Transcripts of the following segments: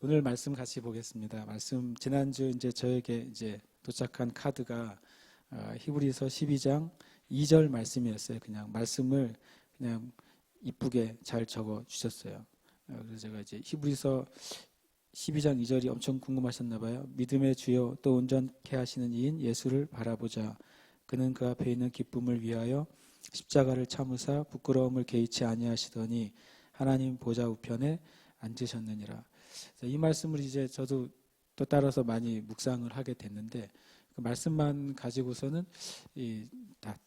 오늘 말씀 같이 보겠습니다. 말씀 지난주 이제 저에게 이제 도착한 카드가 히브리서 12장 2절 말씀이었어요. 그냥 말씀을 그냥 이쁘게 잘 적어 주셨어요. 그래서 제가 이제 히브리서 12장 2절이 엄청 궁금하셨나 봐요. 믿음의 주요 또 온전케 하시는 이인 예수를 바라보자. 그는 그 앞에 있는 기쁨을 위하여 십자가를 참으사 부끄러움을 개의치 아니하시더니 하나님 보좌 우편에 앉으셨느니라. 이 말씀을 이제 저도 또 따라서 많이 묵상을 하게 됐는데 그 말씀만 가지고서는 다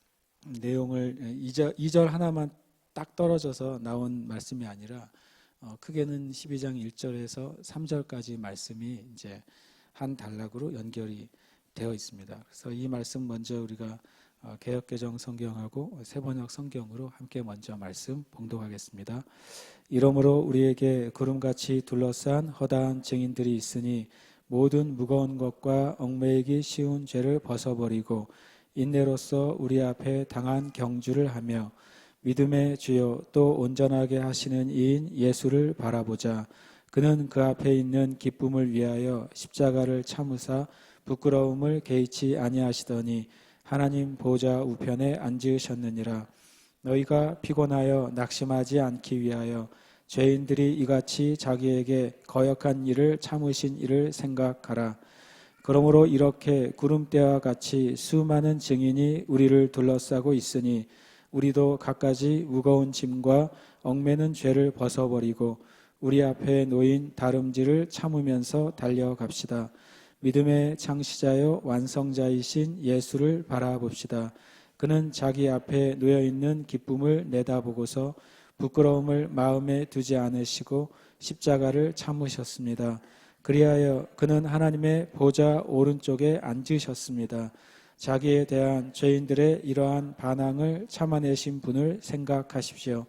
내용을 2절 하나만 딱 떨어져서 나온 말씀이 아니라 크게는 12장 1절에서 3절까지 말씀이 이제 한 단락으로 연결이 되어 있습니다. 그래서 이 말씀 먼저 우리가 개역개정 성경하고 새번역 성경으로 함께 먼저 말씀 봉독하겠습니다. 이러므로 우리에게 구름같이 둘러싼 허다한 증인들이 있으니 모든 무거운 것과 얽매이기 쉬운 죄를 벗어버리고 인내로써 우리 앞에 당한 경주를 하며 믿음의 주요 또 온전하게 하시는 이인 예수를 바라보자. 그는 그 앞에 있는 기쁨을 위하여 십자가를 참으사 부끄러움을 개의치 아니하시더니 하나님 보좌 우편에 앉으셨느니라. 너희가 피곤하여 낙심하지 않기 위하여 죄인들이 이같이 자기에게 거역한 일을 참으신 일을 생각하라. 그러므로 이렇게 구름대와 같이 수많은 증인이 우리를 둘러싸고 있으니 우리도 갖가지 무거운 짐과 얽매는 죄를 벗어버리고 우리 앞에 놓인 다름질을 참으면서 달려갑시다. 믿음의 창시자요 완성자이신 예수를 바라봅시다. 그는 자기 앞에 놓여있는 기쁨을 내다보고서 부끄러움을 마음에 두지 않으시고 십자가를 참으셨습니다. 그리하여 그는 하나님의 보좌 오른쪽에 앉으셨습니다. 자기에 대한 죄인들의 이러한 반항을 참아내신 분을 생각하십시오.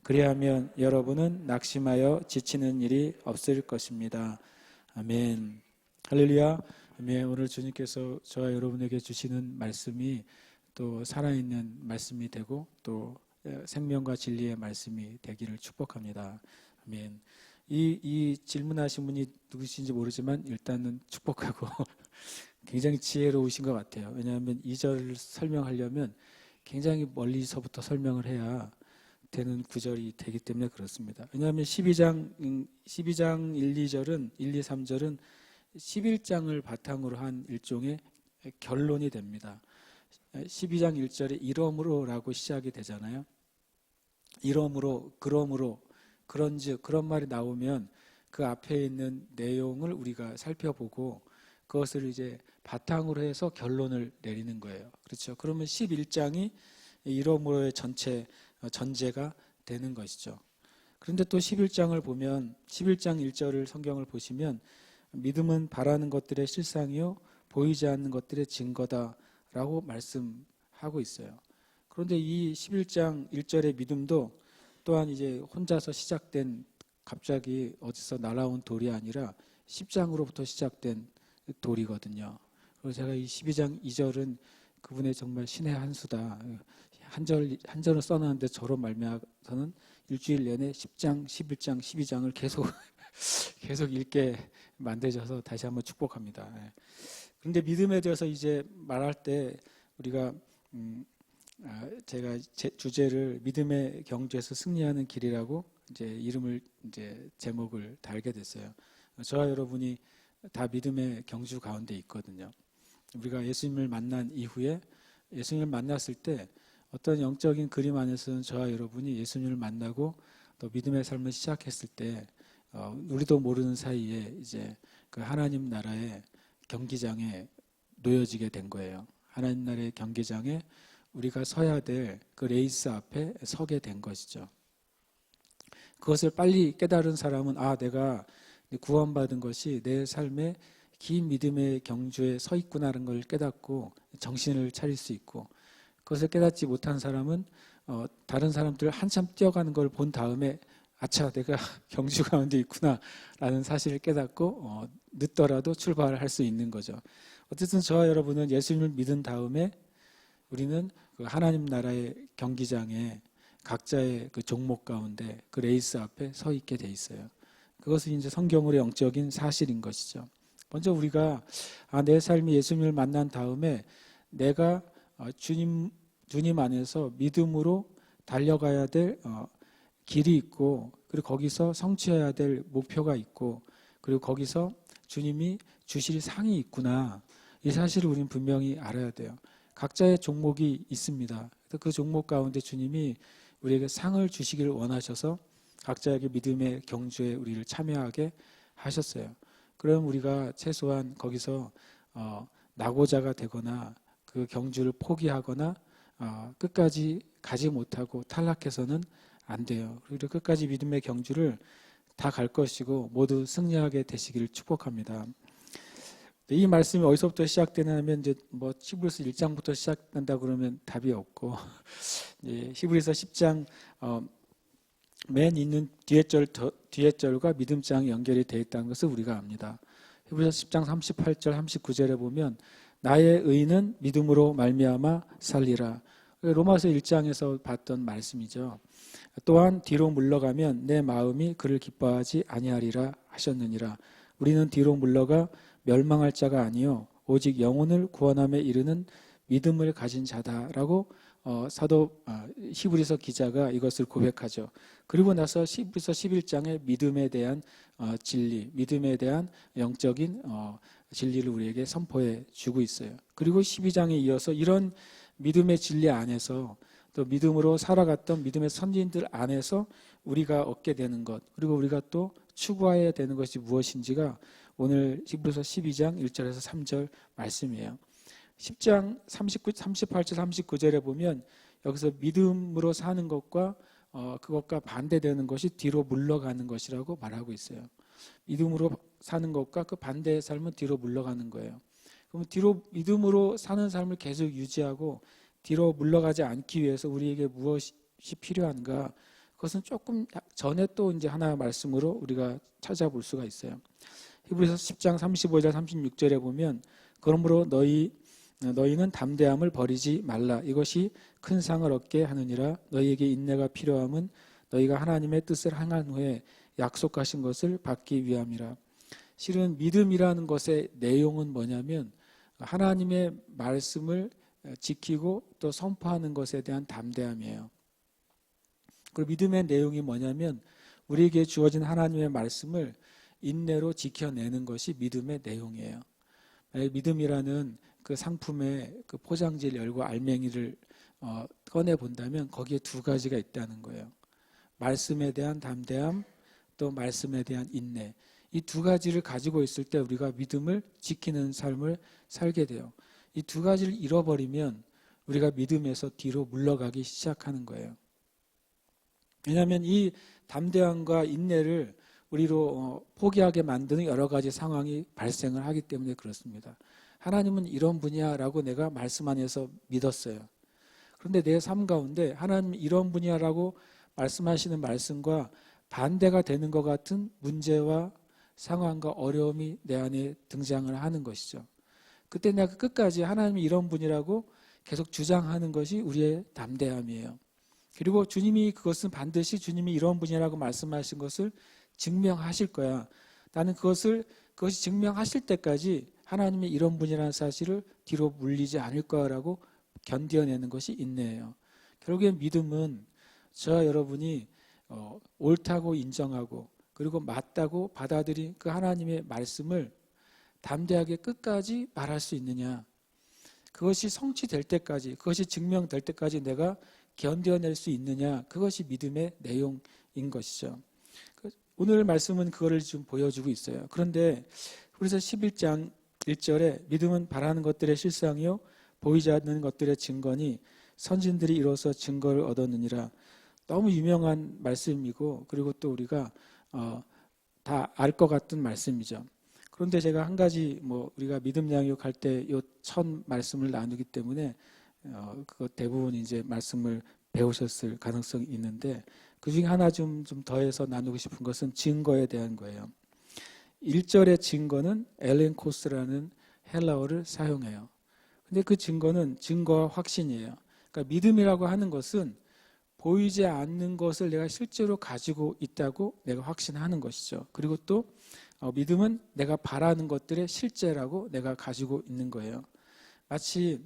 그리하면 여러분은 낙심하여 지치는 일이 없을 것입니다. 아멘. 할렐루야. 아멘. 오늘 주님께서 저와 여러분에게 주시는 말씀이 또 살아있는 말씀이 되고 또 생명과 진리의 말씀이 되기를 축복합니다. 아멘. 이 질문하신 분이 누구신지 모르지만 일단은 축복하고 굉장히 지혜로우신 것 같아요. 왜냐하면 2절을 설명하려면 굉장히 멀리서부터 설명을 해야 되는 구절이 되기 때문에 그렇습니다. 왜냐하면 12장 1, 2절은 1, 2, 3절은 11장을 바탕으로 한 일종의 결론이 됩니다. 12장 1절에 이러므로라고 시작이 되잖아요. 이러므로, 그러므로, 그런즉 그런 말이 나오면 그 앞에 있는 내용을 우리가 살펴보고 그것을 이제 바탕으로 해서 결론을 내리는 거예요. 그렇죠? 그러면 11장이 이러므로의 전체 전제가 되는 것이죠. 그런데 또 11장을 보면 11장 1절을 성경을 보시면 믿음은 바라는 것들의 실상이요 보이지 않는 것들의 증거다라고 말씀하고 있어요. 그런데 이 11장 1절의 믿음도 또한 이제 혼자서 시작된 갑자기 어디서 날아온 돌이 아니라 10장으로부터 시작된 돌이거든요. 그래서 제가 이 12장 2절은 그분의 정말 신의 한 수다. 한 절을 써놨는데 저로 말미암아서는 일주일 내내 10장, 11장, 12장을 계속 읽게 만드셔서 다시 한번 축복합니다. 그런데 믿음에 대해서 이제 말할 때 우리가 제가 주제를 믿음의 경주에서 승리하는 길이라고 이제 이름을 이제 제목을 달게 됐어요. 저와 여러분이 다 믿음의 경주 가운데 있거든요. 우리가 예수님을 만난 이후에 예수님을 만났을 때 어떤 영적인 그림 안에서는 저와 여러분이 예수님을 만나고 또 믿음의 삶을 시작했을 때 우리도 모르는 사이에 이제 그 하나님 나라의 경기장에 놓여지게 된 거예요. 하나님 나라의 경기장에 우리가 서야 될 그 레이스 앞에 서게 된 것이죠. 그것을 빨리 깨달은 사람은 내가 구원받은 것이 내 삶의 긴 믿음의 경주에 서 있구나라는 걸 깨닫고 정신을 차릴 수 있고, 그것을 깨닫지 못한 사람은 다른 사람들 한참 뛰어가는 걸 본 다음에 아차 내가 경주 가운데 있구나라는 사실을 깨닫고 늦더라도 출발할 수 있는 거죠. 어쨌든 저와 여러분은 예수님을 믿은 다음에 우리는 그 하나님 나라의 경기장에 각자의 그 종목 가운데 그 레이스 앞에 서 있게 돼 있어요. 그것은 이제 성경으로 영적인 사실인 것이죠. 먼저 우리가 내 삶이 예수님을 만난 다음에 내가 주님 안에서 믿음으로 달려가야 될 길이 있고, 그리고 거기서 성취해야 될 목표가 있고, 그리고 거기서 주님이 주실 상이 있구나. 이 사실을 우리는 분명히 알아야 돼요. 각자의 종목이 있습니다. 그 종목 가운데 주님이 우리에게 상을 주시기를 원하셔서 각자에게 믿음의 경주에 우리를 참여하게 하셨어요. 그럼 우리가 최소한 거기서 낙오자가 되거나 그 경주를 포기하거나 끝까지 가지 못하고 탈락해서는 안 돼요. 그리고 끝까지 믿음의 경주를 다 갈 것이고 모두 승리하게 되시기를 축복합니다. 이 말씀이 어디서부터 시작되냐면 이제 뭐 히브리서 1장부터 시작된다 그러면 답이 없고 히브리서 10장 맨 있는 뒤에 절과 믿음장이 연결이 되어 있다는 것을 우리가 압니다. 히브리서 10장 38절 39절에 보면 나의 의는 믿음으로 말미암아 살리라. 로마서 1장에서 봤던 말씀이죠. 또한 뒤로 물러가면 내 마음이 그를 기뻐하지 아니하리라 하셨느니라. 우리는 뒤로 물러가 멸망할 자가 아니요 오직 영혼을 구원함에 이르는 믿음을 가진 자다라고 사도 히브리서 기자가 이것을 고백하죠. 그리고 나서 히브리서 11장에 믿음에 대한 진리, 믿음에 대한 영적인 진리를 우리에게 선포해 주고 있어요. 그리고 12장에 이어서 이런 믿음의 진리 안에서 또 믿음으로 살아갔던 믿음의 선진들 안에서 우리가 얻게 되는 것, 그리고 우리가 또 추구해야 되는 것이 무엇인지가 오늘 히브리서 12장 1절에서 3절 말씀이에요. 10장 38절 39절에 보면 여기서 믿음으로 사는 것과 그것과 반대되는 것이 뒤로 물러가는 것이라고 말하고 있어요. 믿음으로 사는 것과 그 반대의 삶은 뒤로 물러가는 거예요. 그럼 뒤로 믿음으로 사는 삶을 계속 유지하고 뒤로 물러가지 않기 위해서 우리에게 무엇이 필요한가? 그것은 조금 전에 또 이제 하나의 말씀으로 우리가 찾아볼 수가 있어요. 히브리서 10장 35절 36절에 보면 그러므로 너희는 담대함을 버리지 말라. 이것이 큰 상을 얻게 하느니라. 너희에게 인내가 필요함은 너희가 하나님의 뜻을 행한 후에 약속하신 것을 받기 위함이라. 실은 믿음이라는 것의 내용은 뭐냐면 하나님의 말씀을 지키고 또 선포하는 것에 대한 담대함이에요. 그리고 믿음의 내용이 뭐냐면 우리에게 주어진 하나님의 말씀을 인내로 지켜내는 것이 믿음의 내용이에요. 믿음이라는 그 상품의 그 포장지를 열고 알맹이를 꺼내 본다면 거기에 두 가지가 있다는 거예요. 말씀에 대한 담대함, 또 말씀에 대한 인내. 이 두 가지를 가지고 있을 때 우리가 믿음을 지키는 삶을 살게 돼요. 이 두 가지를 잃어버리면 우리가 믿음에서 뒤로 물러가기 시작하는 거예요. 왜냐하면 이 담대함과 인내를 우리로 포기하게 만드는 여러 가지 상황이 발생을 하기 때문에 그렇습니다. 하나님은 이런 분이야라고 내가 말씀 안에서 믿었어요. 그런데 내 삶 가운데 하나님 이런 분이야라고 말씀하시는 말씀과 반대가 되는 것 같은 문제와 상황과 어려움이 내 안에 등장을 하는 것이죠. 그때 내가 끝까지 하나님이 이런 분이라고 계속 주장하는 것이 우리의 담대함이에요. 그리고 주님이 그것은 반드시 주님이 이런 분이라고 말씀하신 것을 증명하실 거야. 나는 그것이 증명하실 때까지 하나님이 이런 분이라는 사실을 뒤로 물리지 않을 거라고 견뎌내는 것이 인내예요. 결국엔 믿음은 저와 여러분이 옳다고 인정하고 그리고 맞다고 받아들인 그 하나님의 말씀을 담대하게 끝까지 말할 수 있느냐. 그것이 성취될 때까지, 그것이 증명될 때까지 내가 견뎌낼 수 있느냐. 그것이 믿음의 내용인 것이죠. 오늘 말씀은 그거를 좀 보여주고 있어요. 그런데 그래서 11장 1절에 믿음은 바라는 것들의 실상이요 보이지 않는 것들의 증거니 선진들이 이로써 증거를 얻었느니라. 너무 유명한 말씀이고 그리고 또 우리가 다 알 것 같은 말씀이죠. 그런데 제가 한 가지 우리가 믿음 양육 할 때 이 첫 말씀을 나누기 때문에 그거 대부분 이제 말씀을 배우셨을 가능성이 있는데 그 중에 하나 좀 더해서 나누고 싶은 것은 증거에 대한 거예요. 1절의 증거는 엘렌코스라는 헬라어를 사용해요. 근데 그 증거는 증거와 확신이에요. 그러니까 믿음이라고 하는 것은 보이지 않는 것을 내가 실제로 가지고 있다고 내가 확신하는 것이죠. 그리고 또 믿음은 내가 바라는 것들의 실제라고 내가 가지고 있는 거예요. 마치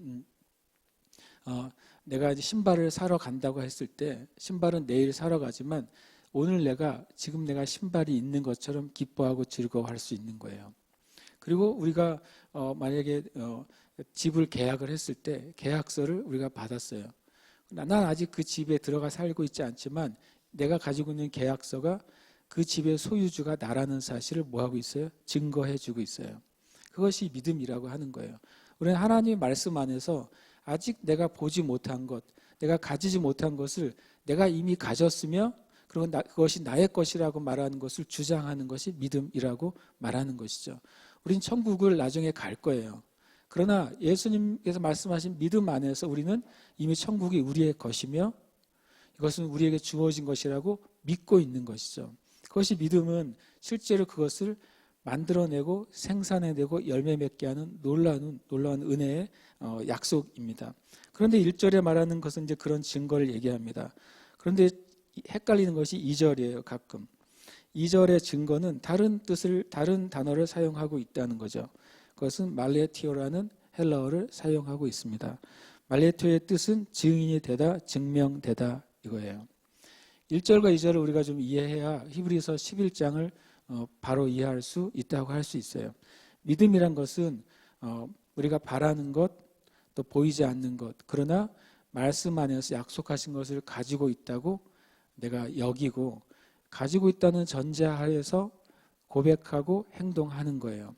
내가 이제 신발을 사러 간다고 했을 때 신발은 내일 사러 가지만 오늘 지금 내가 신발이 있는 것처럼 기뻐하고 즐거워할 수 있는 거예요. 그리고 우리가 만약에 집을 계약을 했을 때 계약서를 우리가 받았어요. 난 아직 그 집에 들어가 살고 있지 않지만 내가 가지고 있는 계약서가 그 집의 소유주가 나라는 사실을 뭐하고 있어요? 증거해주고 있어요. 그것이 믿음이라고 하는 거예요. 우리는 하나님의 말씀 안에서 아직 내가 보지 못한 것, 내가 가지지 못한 것을 내가 이미 가졌으며 그리고 그것이 나의 것이라고 말하는 것을 주장하는 것이 믿음이라고 말하는 것이죠. 우린 천국을 나중에 갈 거예요. 그러나 예수님께서 말씀하신 믿음 안에서 우리는 이미 천국이 우리의 것이며 이것은 우리에게 주어진 것이라고 믿고 있는 것이죠. 그것이 믿음은 실제로 그것을 만들어내고 생산해내고 열매 맺게 하는 놀라운 은혜의 약속입니다. 그런데 1절에 말하는 것은 이제 그런 증거를 얘기합니다. 그런데 헷갈리는 것이 2절이에요. 가끔 2절의 증거는 다른 단어를 사용하고 있다는 거죠. 그것은 말레티오라는 헬라어를 사용하고 있습니다. 말레티오의 뜻은 증인이 되다, 증명되다 이거예요. 1절과 2절을 우리가 좀 이해해야 히브리서 11장을 바로 이해할 수 있다고 할 수 있어요. 믿음이란 것은 우리가 바라는 것, 또 보이지 않는 것, 그러나 말씀 안에서 약속하신 것을 가지고 있다고 내가 여기고 가지고 있다는 전제하에서 고백하고 행동하는 거예요.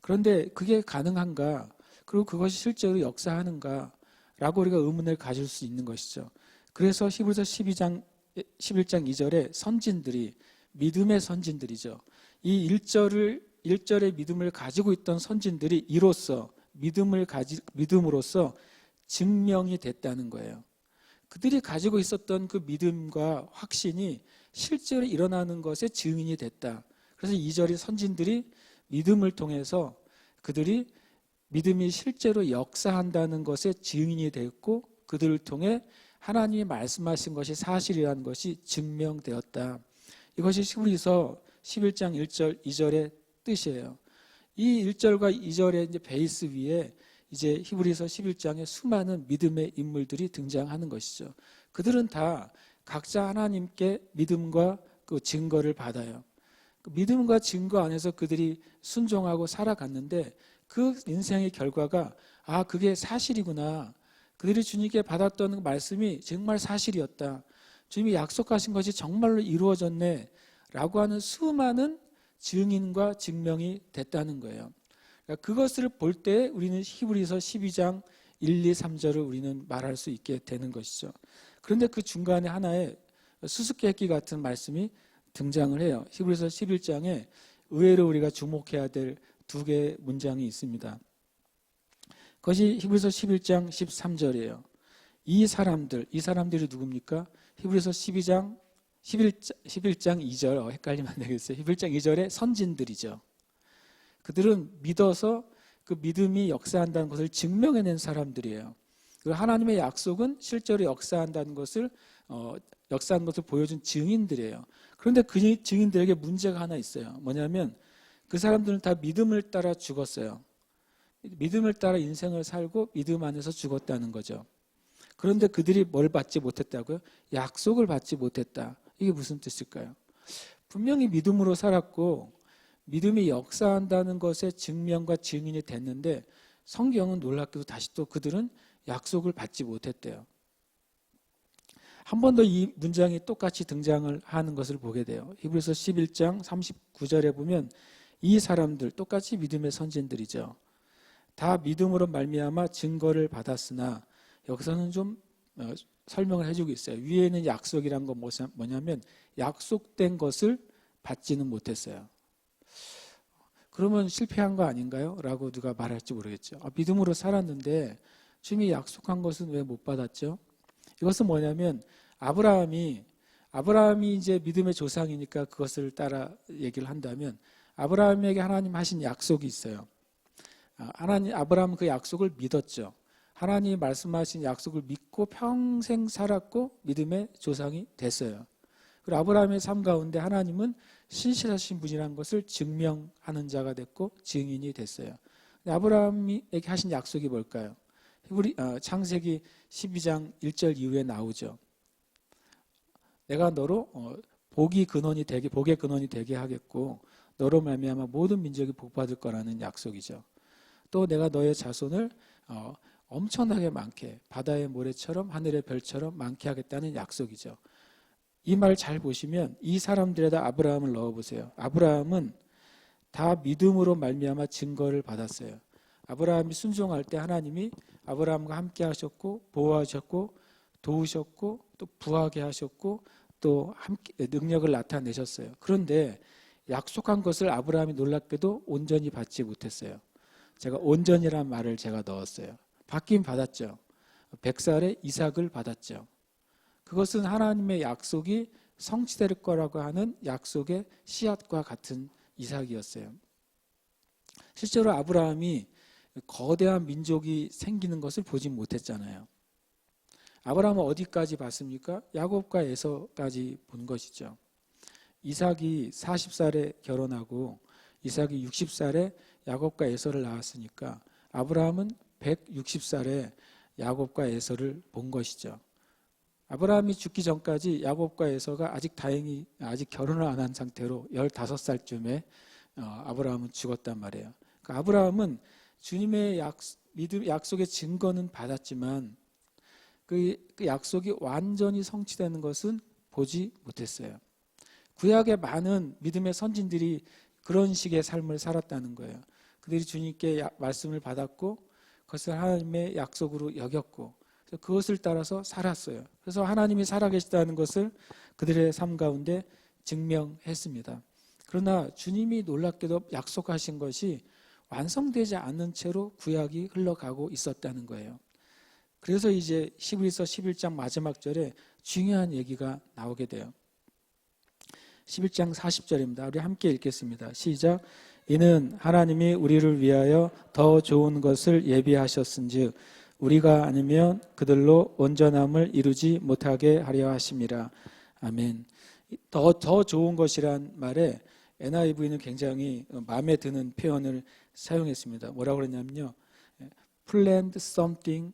그런데 그게 가능한가? 그리고 그것이 실제로 역사하는가? 라고 우리가 의문을 가질 수 있는 것이죠. 그래서 히브리서 11장 2절에 선진들이 믿음의 선진들이죠. 이 1절의 믿음을 가지고 있던 선진들이 이로써 믿음으로써 증명이 됐다는 거예요. 그들이 가지고 있었던 그 믿음과 확신이 실제로 일어나는 것의 증인이 됐다. 그래서 2절이 선진들이 믿음을 통해서 그들이 믿음이 실제로 역사한다는 것의 증인이 됐고 그들을 통해 하나님이 말씀하신 것이 사실이라는 것이 증명되었다. 이것이 히브리서 11장 1절, 2절의 뜻이에요. 이 1절과 2절의 이제 베이스 위에 이제 히브리서 11장에 수많은 믿음의 인물들이 등장하는 것이죠. 그들은 다 각자 하나님께 믿음과 그 증거를 받아요. 그 믿음과 증거 안에서 그들이 순종하고 살아갔는데 그 인생의 결과가 그게 사실이구나. 그들이 주님께 받았던 그 말씀이 정말 사실이었다. 주님이 약속하신 것이 정말로 이루어졌네 라고 하는 수많은 증인과 증명이 됐다는 거예요. 그러니까 그것을 볼 때 우리는 히브리서 12장 1, 2, 3절을 우리는 말할 수 있게 되는 것이죠. 그런데 그 중간에 하나의 수수께끼 같은 말씀이 등장을 해요. 히브리서 11장에 의외로 우리가 주목해야 될 두 개의 문장이 있습니다. 그것이 히브리서 11장 13절이에요. 이 사람들이 누굽니까? 히브리서 11장 2절 헷갈리면 안 되겠어요. 11장 2절의 선진들이죠. 그들은 믿어서 그 믿음이 역사한다는 것을 증명해낸 사람들이에요. 그리고 하나님의 약속은 실제로 역사한 것을 보여준 증인들이에요. 그런데 그 증인들에게 문제가 하나 있어요. 뭐냐면 그 사람들은 다 믿음을 따라 죽었어요. 믿음을 따라 인생을 살고 믿음 안에서 죽었다는 거죠. 그런데 그들이 뭘 받지 못했다고요? 약속을 받지 못했다. 이게 무슨 뜻일까요? 분명히 믿음으로 살았고 믿음이 역사한다는 것의 증명과 증인이 됐는데 성경은 놀랍게도 다시 또 그들은 약속을 받지 못했대요. 한 번 더 이 문장이 똑같이 등장을 하는 것을 보게 돼요. 히브리서 11장 39절에 보면 이 사람들 똑같이 믿음의 선진들이죠. 다 믿음으로 말미암아 증거를 받았으나 여기서는 좀 설명을 해주고 있어요. 위에 있는 약속이란 건 뭐냐면 약속된 것을 받지는 못했어요. 그러면 실패한 거 아닌가요? 라고 누가 말할지 모르겠죠. 믿음으로 살았는데 주님이 약속한 것은 왜 못 받았죠? 이것은 뭐냐면 아브라함이 이제 믿음의 조상이니까 그것을 따라 얘기를 한다면 아브라함에게 하나님 하신 약속이 있어요. 아브라함은 그 약속을 믿었죠. 하나님이 말씀하신 약속을 믿고 평생 살았고 믿음의 조상이 됐어요. 그리고 아브라함의 삶 가운데 하나님은 신실하신 분이라는 것을 증명하는 자가 됐고 증인이 됐어요. 아브라함에게 하신 약속이 뭘까요? 창세기 12장 1절 이후에 나오죠. 내가 너로 복의 근원이 되게 하겠고 너로 말미암아 모든 민족이 복받을 거라는 약속이죠. 또 내가 너의 자손을 엄청나게 많게 바다의 모래처럼 하늘의 별처럼 많게 하겠다는 약속이죠. 이 말 잘 보시면 이 사람들에다 아브라함을 넣어보세요. 아브라함은 다 믿음으로 말미암아 증거를 받았어요. 아브라함이 순종할 때 하나님이 아브라함과 함께 하셨고 보호하셨고 도우셨고 또 부하게 하셨고 또 함께 능력을 나타내셨어요. 그런데 약속한 것을 아브라함이 놀랍게도 온전히 받지 못했어요. 제가 온전이란 말을 제가 넣었어요. 받긴 받았죠. 100살에 이삭을 받았죠. 그것은 하나님의 약속이 성취될 거라고 하는 약속의 씨앗과 같은 이삭이었어요. 실제로 아브라함이 거대한 민족이 생기는 것을 보지 못했잖아요. 아브라함은 어디까지 봤습니까? 야곱과 에서까지 본 것이죠. 이삭이 40살에 결혼하고 이삭이 60살에 야곱과 에서를 낳았으니까 아브라함은 160살에 야곱과 에서를 본 것이죠. 아브라함이 죽기 전까지 야곱과 에서가 다행히 아직 결혼을 안 한 상태로 15살쯤에 아브라함은 죽었단 말이에요. 그러니까 아브라함은 주님의 약속의 증거는 받았지만 그 약속이 완전히 성취되는 것은 보지 못했어요. 구약의 많은 믿음의 선진들이 그런 식의 삶을 살았다는 거예요. 그들이 주님께 말씀을 받았고 그것을 하나님의 약속으로 여겼고 그것을 따라서 살았어요. 그래서 하나님이 살아계시다는 것을 그들의 삶 가운데 증명했습니다. 그러나 주님이 놀랍게도 약속하신 것이 완성되지 않은 채로 구약이 흘러가고 있었다는 거예요. 그래서 이제 히브리서 11장 마지막 절에 중요한 얘기가 나오게 돼요. 11장 40절입니다. 우리 함께 읽겠습니다. 시작. 이는 하나님이 우리를 위하여 더 좋은 것을 예비하셨은즉 우리가 아니면 그들로 온전함을 이루지 못하게 하려 하심이라. 아멘. 더 좋은 것이란 말에 NIV는 굉장히 마음에 드는 표현을 사용했습니다. 뭐라고 그러냐면요. planned something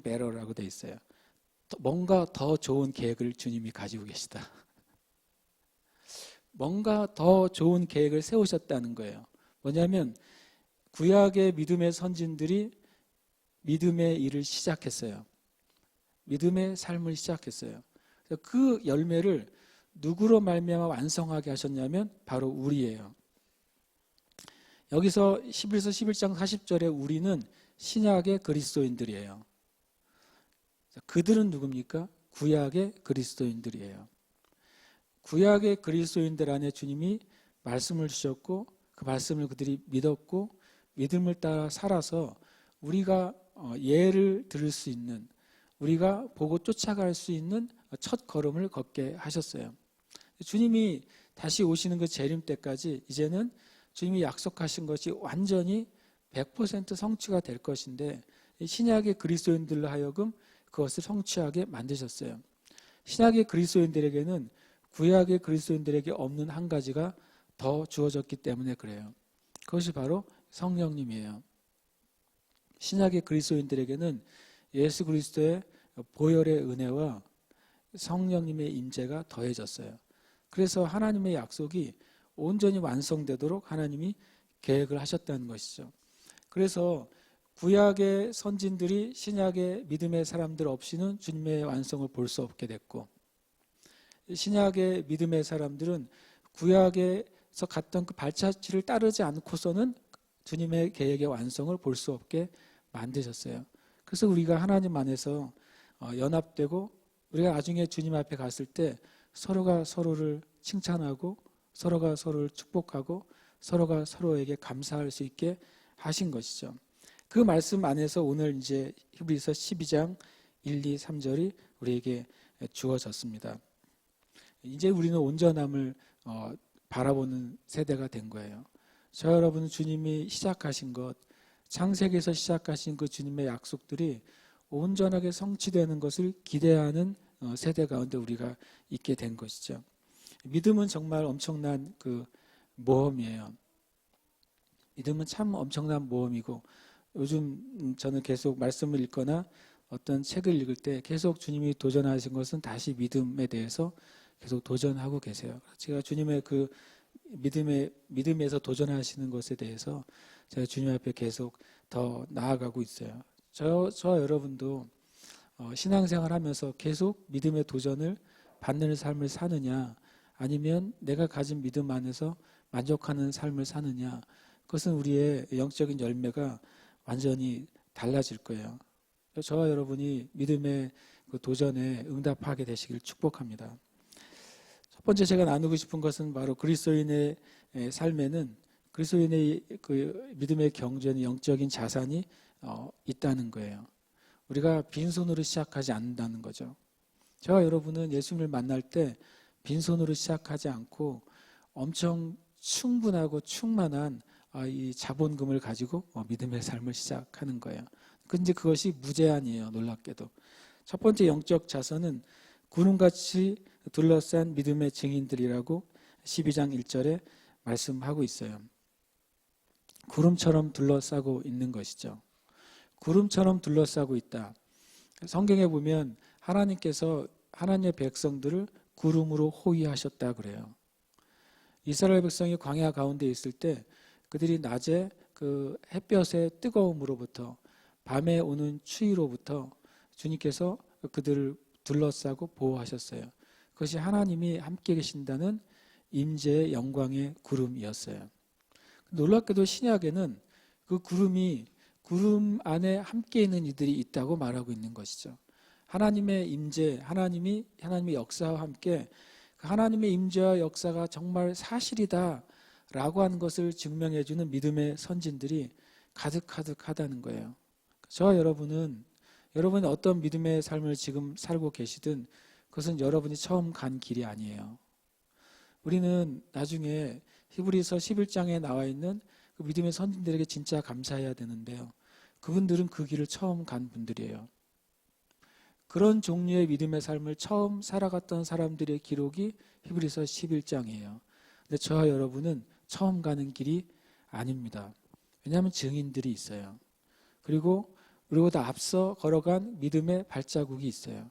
better라고 돼 있어요. 뭔가 더 좋은 계획을 주님이 가지고 계시다. 뭔가 더 좋은 계획을 세우셨다는 거예요. 뭐냐면 구약의 믿음의 선진들이 믿음의 일을 시작했어요. 믿음의 삶을 시작했어요. 그 열매를 누구로 말미암아 완성하게 하셨냐면 바로 우리예요. 여기서 11장 40절에 우리는 신약의 그리스도인들이에요. 그들은 누굽니까? 구약의 그리스도인들이에요. 구약의 그리스도인들 안에 주님이 말씀을 주셨고 그 말씀을 그들이 믿었고 믿음을 따라 살아서 우리가 예를 들을 수 있는, 우리가 보고 쫓아갈 수 있는 첫 걸음을 걷게 하셨어요. 주님이 다시 오시는 그 재림 때까지 이제는 주님이 약속하신 것이 완전히 100% 성취가 될 것인데 신약의 그리스도인들로 하여금 그것을 성취하게 만드셨어요. 신약의 그리스도인들에게는 구약의 그리스도인들에게 없는 한 가지가 더 주어졌기 때문에 그래요. 그것이 바로 성령님이에요. 신약의 그리스도인들에게는 예수 그리스도의 보혈의 은혜와 성령님의 임재가 더해졌어요. 그래서 하나님의 약속이 온전히 완성되도록 하나님이 계획을 하셨다는 것이죠. 그래서 구약의 선진들이 신약의 믿음의 사람들 없이는 주님의 완성을 볼 수 없게 됐고 신약의 믿음의 사람들은 구약에서 갔던 그 발자취를 따르지 않고서는 주님의 계획의 완성을 볼 수 없게 만드셨어요. 그래서 우리가 하나님 안에서 연합되고 우리가 나중에 주님 앞에 갔을 때 서로가 서로를 칭찬하고 서로가 서로를 축복하고 서로가 서로에게 감사할 수 있게 하신 것이죠. 그 말씀 안에서 오늘 이제 히브리서 12장 1, 2, 3절이 우리에게 주어졌습니다. 이제 우리는 온전함을 바라보는 세대가 된 거예요. 저 여러분은 주님이 시작하신 것, 창세기에서 시작하신 그 주님의 약속들이 온전하게 성취되는 것을 기대하는 세대 가운데 우리가 있게 된 것이죠. 믿음은 정말 엄청난 그 모험이에요. 믿음은 참 엄청난 모험이고, 요즘 저는 계속 말씀을 읽거나 어떤 책을 읽을 때 계속 주님이 도전하신 것은 다시 믿음에 대해서 계속 도전하고 계세요. 제가 주님의 그 믿음에서 도전하시는 것에 대해서 제가 주님 앞에 계속 더 나아가고 있어요. 저와 여러분도 신앙생활 하면서 계속 믿음의 도전을 받는 삶을 사느냐, 아니면 내가 가진 믿음 안에서 만족하는 삶을 사느냐, 그것은 우리의 영적인 열매가 완전히 달라질 거예요. 저와 여러분이 믿음의 그 도전에 응답하게 되시길 축복합니다. 첫 번째 제가 나누고 싶은 것은 바로 그리스도인의 삶에는, 그리스도인의 그 믿음의 경주에는 영적인 자산이 있다는 거예요. 우리가 빈손으로 시작하지 않는다는 거죠. 저와 여러분은 예수님을 만날 때 빈손으로 시작하지 않고 엄청 충분하고 충만한 이 자본금을 가지고 믿음의 삶을 시작하는 거예요. 근데 그것이 무제한이에요. 놀랍게도. 첫 번째 영적 자산은 구름같이 둘러싼 믿음의 증인들이라고 12장 1절에 말씀하고 있어요. 구름처럼 둘러싸고 있는 것이죠. 구름처럼 둘러싸고 있다. 성경에 보면 하나님께서 하나님의 백성들을 구름으로 호위하셨다 그래요. 이스라엘 백성이 광야 가운데 있을 때 그들이 낮에 그 햇볕의 뜨거움으로부터, 밤에 오는 추위로부터 주님께서 그들을 둘러싸고 보호하셨어요. 그것이 하나님이 함께 계신다는 임재의 영광의 구름이었어요. 놀랍게도 신약에는 그 구름이, 구름 안에 함께 있는 이들이 있다고 말하고 있는 것이죠. 하나님의 임재, 하나님의 역사와 함께 하나님의 임재와 역사가 정말 사실이다 라고 하는 것을 증명해 주는 믿음의 선진들이 가득하다는 거예요. 저와 여러분이 어떤 믿음의 삶을 지금 살고 계시든 그것은 여러분이 처음 간 길이 아니에요. 우리는 나중에 히브리서 11장에 나와 있는 그 믿음의 선진들에게 진짜 감사해야 되는데요. 그분들은 그 길을 처음 간 분들이에요. 그런 종류의 믿음의 삶을 처음 살아갔던 사람들의 기록이 히브리서 11장이에요. 근데 저와 여러분은 처음 가는 길이 아닙니다. 왜냐하면 증인들이 있어요. 그리고 우리보다 앞서 걸어간 믿음의 발자국이 있어요.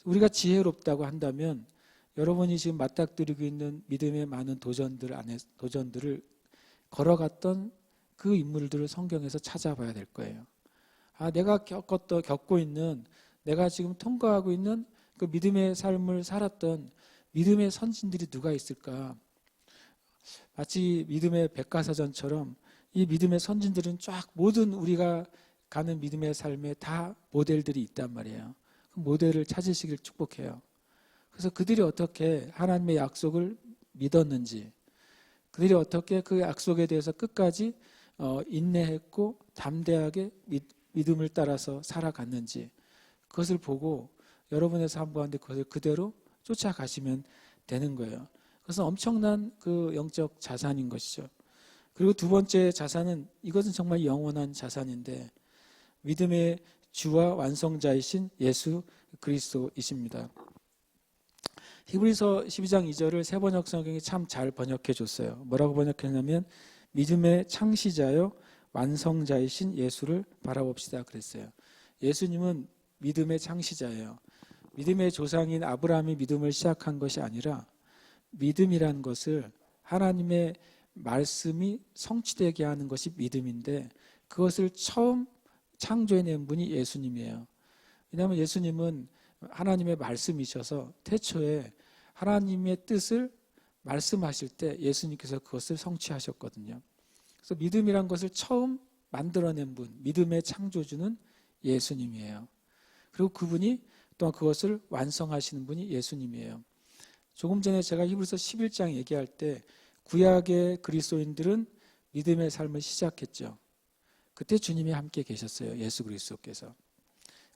우리가 지혜롭다고 한다면 여러분이 지금 맞닥뜨리고 있는 믿음의 많은 도전들을 걸어갔던 그 인물들을 성경에서 찾아봐야 될 거예요. 내가 겪고 있는, 내가 지금 통과하고 있는 그 믿음의 삶을 살았던 믿음의 선진들이 누가 있을까? 마치 믿음의 백과사전처럼 이 믿음의 선진들은 쫙 모든 우리가 가는 믿음의 삶에 다 모델들이 있단 말이에요. 그 모델을 찾으시길 축복해요. 그래서 그들이 어떻게 하나님의 약속을 믿었는지, 그들이 어떻게 그 약속에 대해서 끝까지 인내했고 담대하게 믿음을 따라서 살아갔는지, 그것을 보고 여러분의 삶 가운데 그것을 그대로 쫓아가시면 되는 거예요. 그래서 엄청난 그 영적 자산인 것이죠. 그리고 두 번째 자산은, 이것은 정말 영원한 자산인데, 믿음의 주와 완성자이신 예수 그리스도이십니다. 히브리서 12장 2절을 새번역 성경이 참 잘 번역해 줬어요. 뭐라고 번역했냐면 믿음의 창시자요 완성자이신 예수를 바라봅시다 그랬어요. 예수님은 믿음의 창시자예요. 믿음의 조상인 아브라함이 믿음을 시작한 것이 아니라, 믿음이란 것을 하나님의 말씀이 성취되게 하는 것이 믿음인데, 그것을 처음 창조해낸 분이 예수님이에요. 왜냐하면 예수님은 하나님의 말씀이셔서 태초에 하나님의 뜻을 말씀하실 때 예수님께서 그것을 성취하셨거든요. 그래서 믿음이란 것을 처음 만들어낸 분, 믿음의 창조주는 예수님이에요. 그리고 그분이 또한 그것을 완성하시는 분이 예수님이에요. 조금 전에 제가 히브리서 11장 얘기할 때 구약의 그리스도인들은 믿음의 삶을 시작했죠. 그때 주님이 함께 계셨어요. 예수 그리스도께서.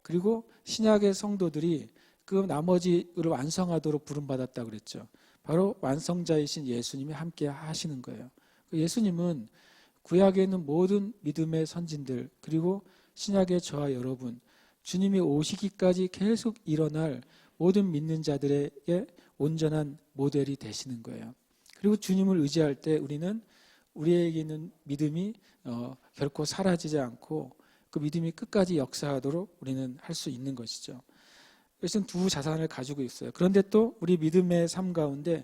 그리고 신약의 성도들이 그 나머지를 완성하도록 부름받았다고 그랬죠. 바로 완성자이신 예수님이 함께 하시는 거예요. 예수님은 구약에 있는 모든 믿음의 선진들, 그리고 신약의 저와 여러분, 주님이 오시기까지 계속 일어날 모든 믿는 자들에게 온전한 모델이 되시는 거예요. 그리고 주님을 의지할 때 우리는 우리에게 있는 믿음이 결코 사라지지 않고 그 믿음이 끝까지 역사하도록 우리는 할 수 있는 것이죠. 그래서 두 자산을 가지고 있어요. 그런데 또 우리 믿음의 삶 가운데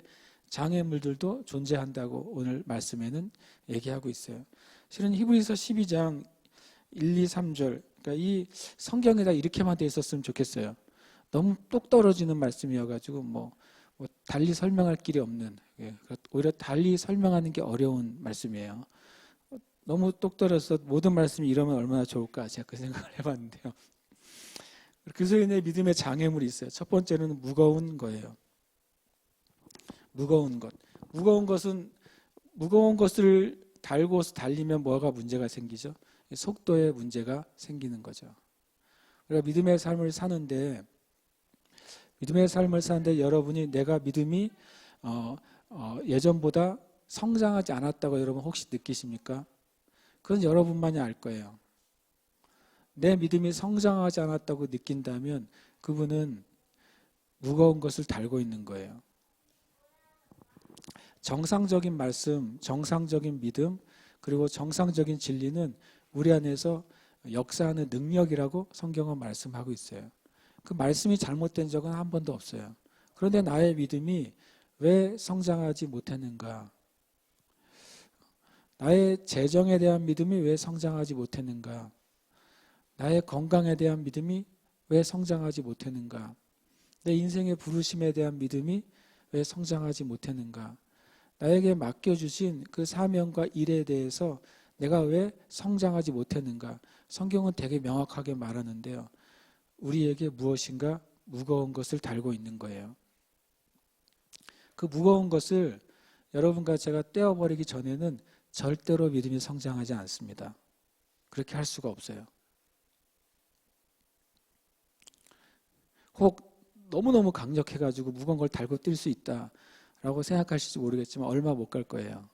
장애물들도 존재한다고 오늘 말씀에는 얘기하고 있어요. 실은 히브리서 12장 1, 2, 3절, 그러니까 이 성경에다 이렇게만 돼 있었으면 좋겠어요. 너무 똑 떨어지는 말씀이어가지고 뭐 달리 설명할 길이 없는, 오히려 달리 설명하는 게 어려운 말씀이에요. 너무 똑 떨어져서 모든 말씀이 이러면 얼마나 좋을까 제가 그 생각을 해봤는데요. 그래서 인해 믿음의 장애물이 있어요. 첫 번째는 무거운 거예요. 무거운 것. 무거운 것을 달고서 달리면 뭐가 문제가 생기죠? 속도에 문제가 생기는 거죠. 우리가 믿음의 삶을 사는데 여러분이 내가 믿음이 예전보다 성장하지 않았다고 여러분 혹시 느끼십니까? 그건 여러분만이 알 거예요. 내 믿음이 성장하지 않았다고 느낀다면 그분은 무거운 것을 달고 있는 거예요. 정상적인 말씀, 정상적인 믿음, 그리고 정상적인 진리는 우리 안에서 역사하는 능력이라고 성경은 말씀하고 있어요. 그 말씀이 잘못된 적은 한 번도 없어요. 그런데 나의 믿음이 왜 성장하지 못했는가? 나의 재정에 대한 믿음이 왜 성장하지 못했는가? 나의 건강에 대한 믿음이 왜 성장하지 못했는가? 내 인생의 부르심에 대한 믿음이 왜 성장하지 못했는가? 나에게 맡겨주신 그 사명과 일에 대해서 내가 왜 성장하지 못했는가? 성경은 되게 명확하게 말하는데요. 우리에게 무엇인가 무거운 것을 달고 있는 거예요. 그 무거운 것을 여러분과 제가 떼어버리기 전에는 절대로 믿음이 성장하지 않습니다. 그렇게 할 수가 없어요. 혹 너무너무 강력해가지고 무거운 걸 달고 뛸 수 있다라고 생각하실지 모르겠지만 얼마 못 갈 거예요.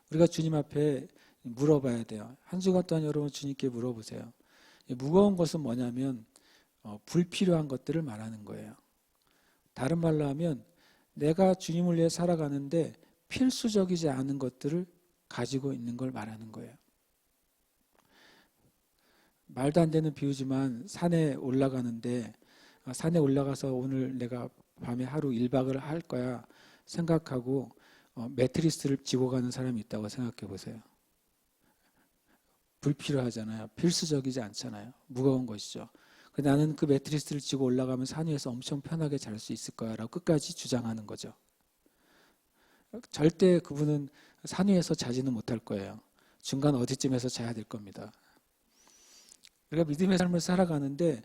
우리가 주님 앞에 물어봐야 돼요. 한 주간 동안 여러분 주님께 물어보세요. 무거운 것은 뭐냐면 불필요한 것들을 말하는 거예요. 다른 말로 하면 내가 주님을 위해 살아가는데 필수적이지 않은 것들을 가지고 있는 걸 말하는 거예요. 말도 안 되는 비유지만 산에 올라가는데 산에 올라가서 오늘 내가 밤에 하루 1박을 할 거야 생각하고 매트리스를 지고 가는 사람이 있다고 생각해 보세요. 불필요하잖아요. 필수적이지 않잖아요. 무거운 것이죠. 나는 그 매트리스를 지고 올라가면 산 위에서 엄청 편하게 잘 수 있을 거야 라고 끝까지 주장하는 거죠. 절대 그분은 산 위에서 자지는 못할 거예요. 중간 어디쯤에서 자야 될 겁니다. 우리가 믿음의 삶을 살아가는데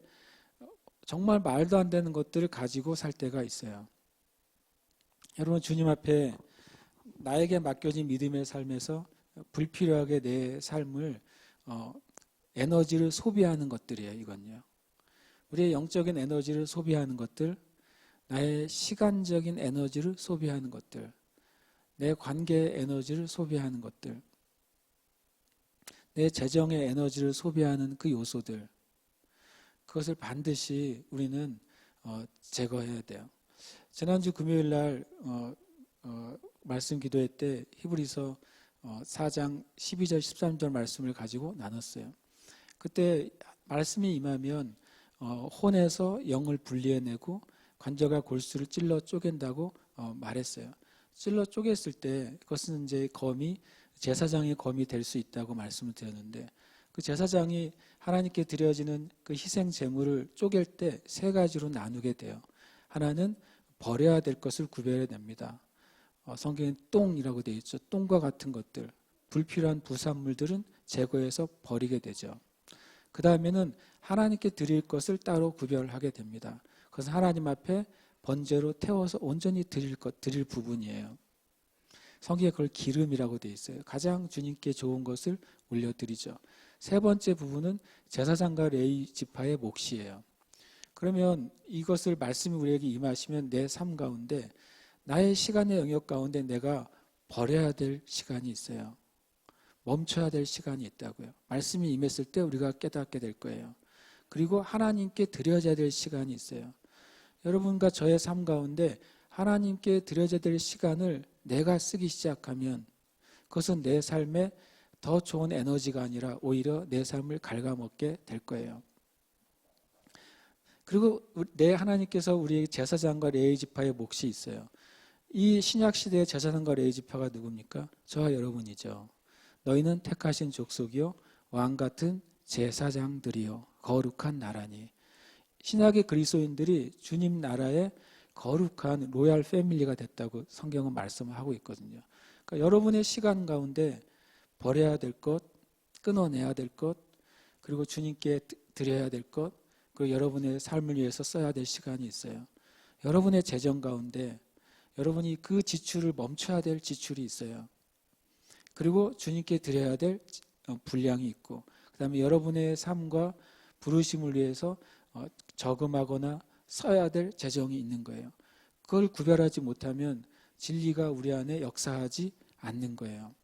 정말 말도 안 되는 것들을 가지고 살 때가 있어요. 여러분 주님 앞에 나에게 맡겨진 믿음의 삶에서 불필요하게 내 삶을 에너지를 소비하는 것들이에요. 이건요. 우리의 영적인 에너지를 소비하는 것들, 나의 시간적인 에너지를 소비하는 것들, 내 관계의 에너지를 소비하는 것들, 내 재정의 에너지를 소비하는 그 요소들, 그것을 반드시 우리는 제거해야 돼요. 지난주 금요일 날 말씀 기도회 때 히브리서 4장 12절 13절 말씀을 가지고 나눴어요. 그때 말씀이 임하면 혼에서 영을 분리해내고 관절과 골수를 찔러 쪼갠다고 말했어요. 찔러 쪼갰을 때 그것은 이제 제사장의 검이 될 수 있다고 말씀을 드렸는데 그 제사장이 하나님께 드려지는 그 희생 제물을 쪼갤 때 세 가지로 나누게 돼요. 하나는 버려야 될 것을 구별해냅니다. 성경엔 똥이라고 되어 있죠. 똥과 같은 것들, 불필요한 부산물들은 제거해서 버리게 되죠. 그 다음에는 하나님께 드릴 것을 따로 구별하게 됩니다. 그것은 하나님 앞에 번제로 태워서 온전히 드릴 부분이에요. 성경에 그걸 기름이라고 되어 있어요. 가장 주님께 좋은 것을 올려드리죠. 세 번째 부분은 제사장과 레위 지파의 몫이에요. 그러면 이것을 말씀이 우리에게 임하시면 내 삶 가운데 나의 시간의 영역 가운데 내가 버려야 될 시간이 있어요. 멈춰야 될 시간이 있다고요. 말씀이 임했을 때 우리가 깨닫게 될 거예요. 그리고 하나님께 드려져야 될 시간이 있어요. 여러분과 저의 삶 가운데 하나님께 드려져야 될 시간을 내가 쓰기 시작하면 그것은 내 삶에 더 좋은 에너지가 아니라 오히려 내 삶을 갉아먹게 될 거예요. 그리고 내 하나님께서 우리 제사장과 레위지파의 몫이 있어요. 이 신약 시대의 제사장과 레위지파가 누굽니까? 저와 여러분이죠. 너희는 택하신 족속이요 왕 같은 제사장들이요 거룩한 나라니. 신약의 그리스도인들이 주님 나라의 거룩한 로얄 패밀리가 됐다고 성경은 말씀하고 있거든요. 그러니까 여러분의 시간 가운데 버려야 될 것, 끊어내야 될 것, 그리고 주님께 드려야 될 것, 그리고 여러분의 삶을 위해서 써야 될 시간이 있어요. 여러분의 재정 가운데 여러분이 그 지출을 멈춰야 될 지출이 있어요. 그리고 주님께 드려야 될 분량이 있고, 그 다음에 여러분의 삶과 부르심을 위해서 저금하거나 써야 될 재정이 있는 거예요. 그걸 구별하지 못하면 진리가 우리 안에 역사하지 않는 거예요.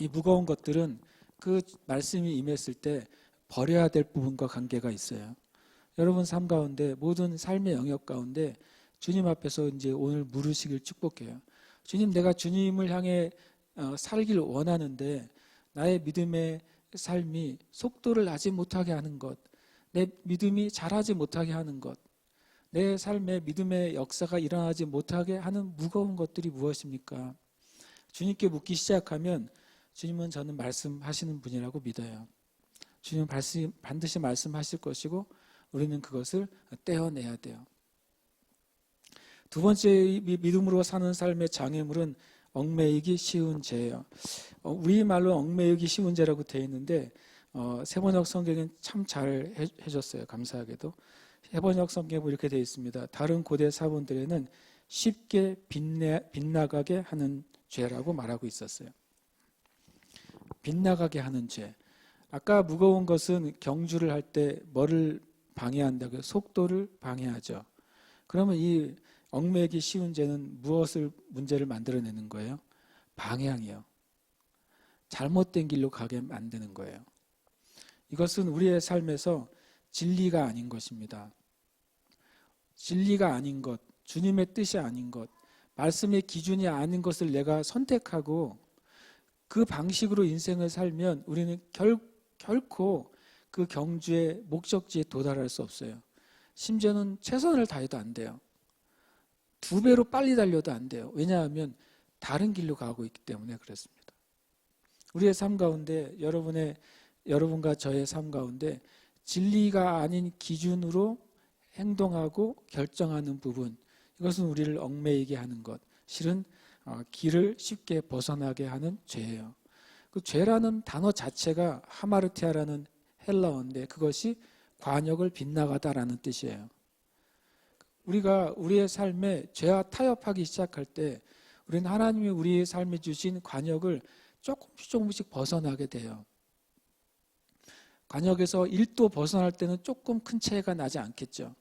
이 무거운 것들은 그 말씀이 임했을 때 버려야 될 부분과 관계가 있어요. 여러분 삶 가운데 모든 삶의 영역 가운데 주님 앞에서 이제 오늘 물으시길 축복해요. 주님, 내가 주님을 향해 살길 원하는데 나의 믿음의 삶이 속도를 나지 못하게 하는 것, 내 믿음이 자라지 못하게 하는 것, 내 삶에 믿음의 역사가 일어나지 못하게 하는 무거운 것들이 무엇입니까? 주님께 묻기 시작하면 주님은 저는 말씀하시는 분이라고 믿어요. 주님은 반드시 말씀하실 것이고 우리는 그것을 떼어내야 돼요. 두 번째 믿음으로 사는 삶의 장애물은 얽매이기 쉬운 죄예요. 우리말로 얽매이기 쉬운 죄라고 되어 있는데 세번역 성경은 참 잘 해줬어요. 감사하게도. 세번역 성경에 이렇게 되어 있습니다. 다른 고대 사본들에는 쉽게 빗나가게 하는 죄라고 말하고 있었어요. 빗나가게 하는 죄. 아까 무거운 것은 경주를 할 때 뭐를 방해한다고요? 속도를 방해하죠. 그러면 이 얽매이기 쉬운 죄는 무엇을 문제를 만들어내는 거예요? 방향이요. 잘못된 길로 가게 만드는 거예요. 이것은 우리의 삶에서 진리가 아닌 것입니다. 진리가 아닌 것, 주님의 뜻이 아닌 것, 말씀의 기준이 아닌 것을 내가 선택하고 그 방식으로 인생을 살면 우리는 결코 그 경주의 목적지에 도달할 수 없어요. 심지어는 최선을 다해도 안 돼요. 2배로 빨리 달려도 안 돼요. 왜냐하면 다른 길로 가고 있기 때문에 그렇습니다. 우리의 삶 가운데 여러분과 저의 삶 가운데 진리가 아닌 기준으로 행동하고 결정하는 부분, 이것은 우리를 얽매이게 하는 것, 실은 길을 쉽게 벗어나게 하는 죄예요. 그 죄라는 단어 자체가 하마르티아라는 헬라어인데 그것이 관역을 빗나가다라는 뜻이에요. 우리가 우리의 삶에 죄와 타협하기 시작할 때 우리는 하나님이 우리의 삶에 주신 관역을 조금씩 벗어나게 돼요. 관역에서 1도 벗어날 때는 조금 큰 차이가 나지 않겠죠.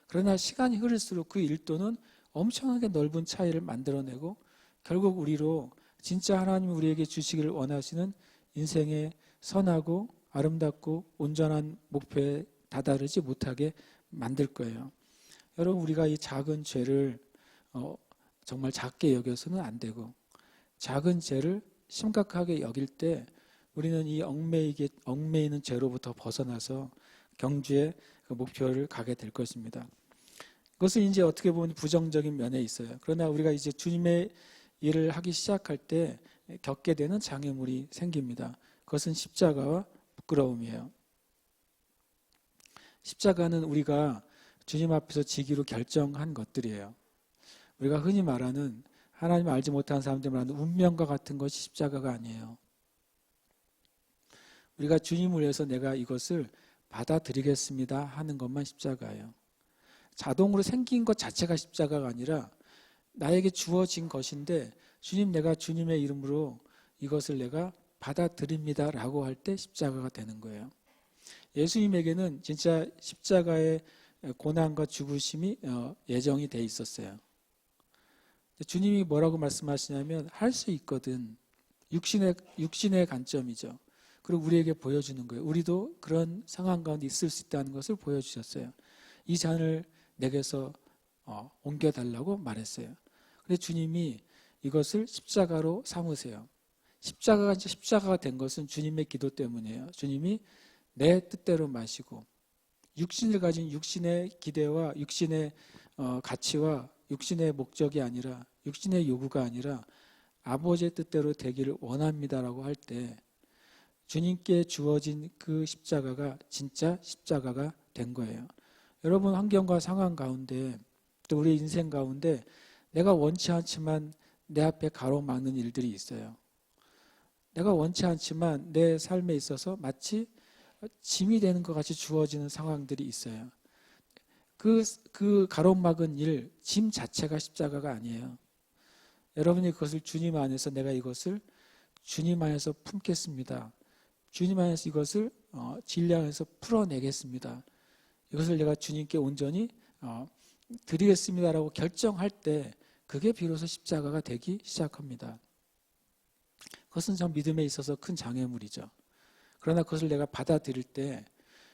그러나 시간이 흐를수록 그 1도는 엄청나게 넓은 차이를 만들어내고 결국 우리로 진짜 하나님이 우리에게 주시기를 원하시는 인생의 선하고 아름답고 온전한 목표에 다다르지 못하게 만들 거예요. 여러분, 우리가 이 작은 죄를 정말 작게 여겨서는 안 되고 작은 죄를 심각하게 여길 때 우리는 이 얽매이는 죄로부터 벗어나서 경주의 그 목표를 가게 될 것입니다. 그것은 이제 어떻게 보면 부정적인 면에 있어요. 그러나 우리가 이제 주님의 일을 하기 시작할 때 겪게 되는 장애물이 생깁니다. 그것은 십자가와 부끄러움이에요. 십자가는 우리가 주님 앞에서 지기로 결정한 것들이에요. 우리가 흔히 말하는 하나님을 알지 못하는 사람들이 말하는 운명과 같은 것이 십자가가 아니에요. 우리가 주님을 위해서 내가 이것을 받아들이겠습니다 하는 것만 십자가예요. 자동으로 생긴 것 자체가 십자가가 아니라 나에게 주어진 것인데 주님, 내가 주님의 이름으로 이것을 내가 받아들입니다 라고 할 때 십자가가 되는 거예요. 예수님에게는 진짜 십자가의 고난과 죽으심이 예정이 돼 있었어요. 주님이 뭐라고 말씀하시냐면 할 수 있거든. 육신의 관점이죠. 그리고 우리에게 보여주는 거예요. 우리도 그런 상황 가운데 있을 수 있다는 것을 보여주셨어요. 이 잔을 내게서 옮겨달라고 말했어요. 근데 주님이 이것을 십자가로 삼으세요. 십자가가 된 것은 주님의 기도 때문이에요. 주님이 내 뜻대로 마시고 육신을 가진 육신의 기대와 육신의 가치와 육신의 목적이 아니라 육신의 요구가 아니라 아버지의 뜻대로 되기를 원합니다라고 할 때 주님께 주어진 그 십자가가 진짜 십자가가 된 거예요. 여러분 환경과 상황 가운데 또 우리 인생 가운데 내가 원치 않지만 내 앞에 가로막는 일들이 있어요. 내가 원치 않지만 내 삶에 있어서 마치 짐이 되는 것 같이 주어지는 상황들이 있어요. 그 가로막은 일, 짐 자체가 십자가가 아니에요. 여러분이 그것을 주님 안에서 내가 이것을 주님 안에서 품겠습니다. 주님 안에서 이것을 진리 안에서 풀어내겠습니다. 이것을 내가 주님께 온전히 드리겠습니다라고 결정할 때 그게 비로소 십자가가 되기 시작합니다. 그것은 전 믿음에 있어서 큰 장애물이죠. 그러나 그것을 내가 받아들일 때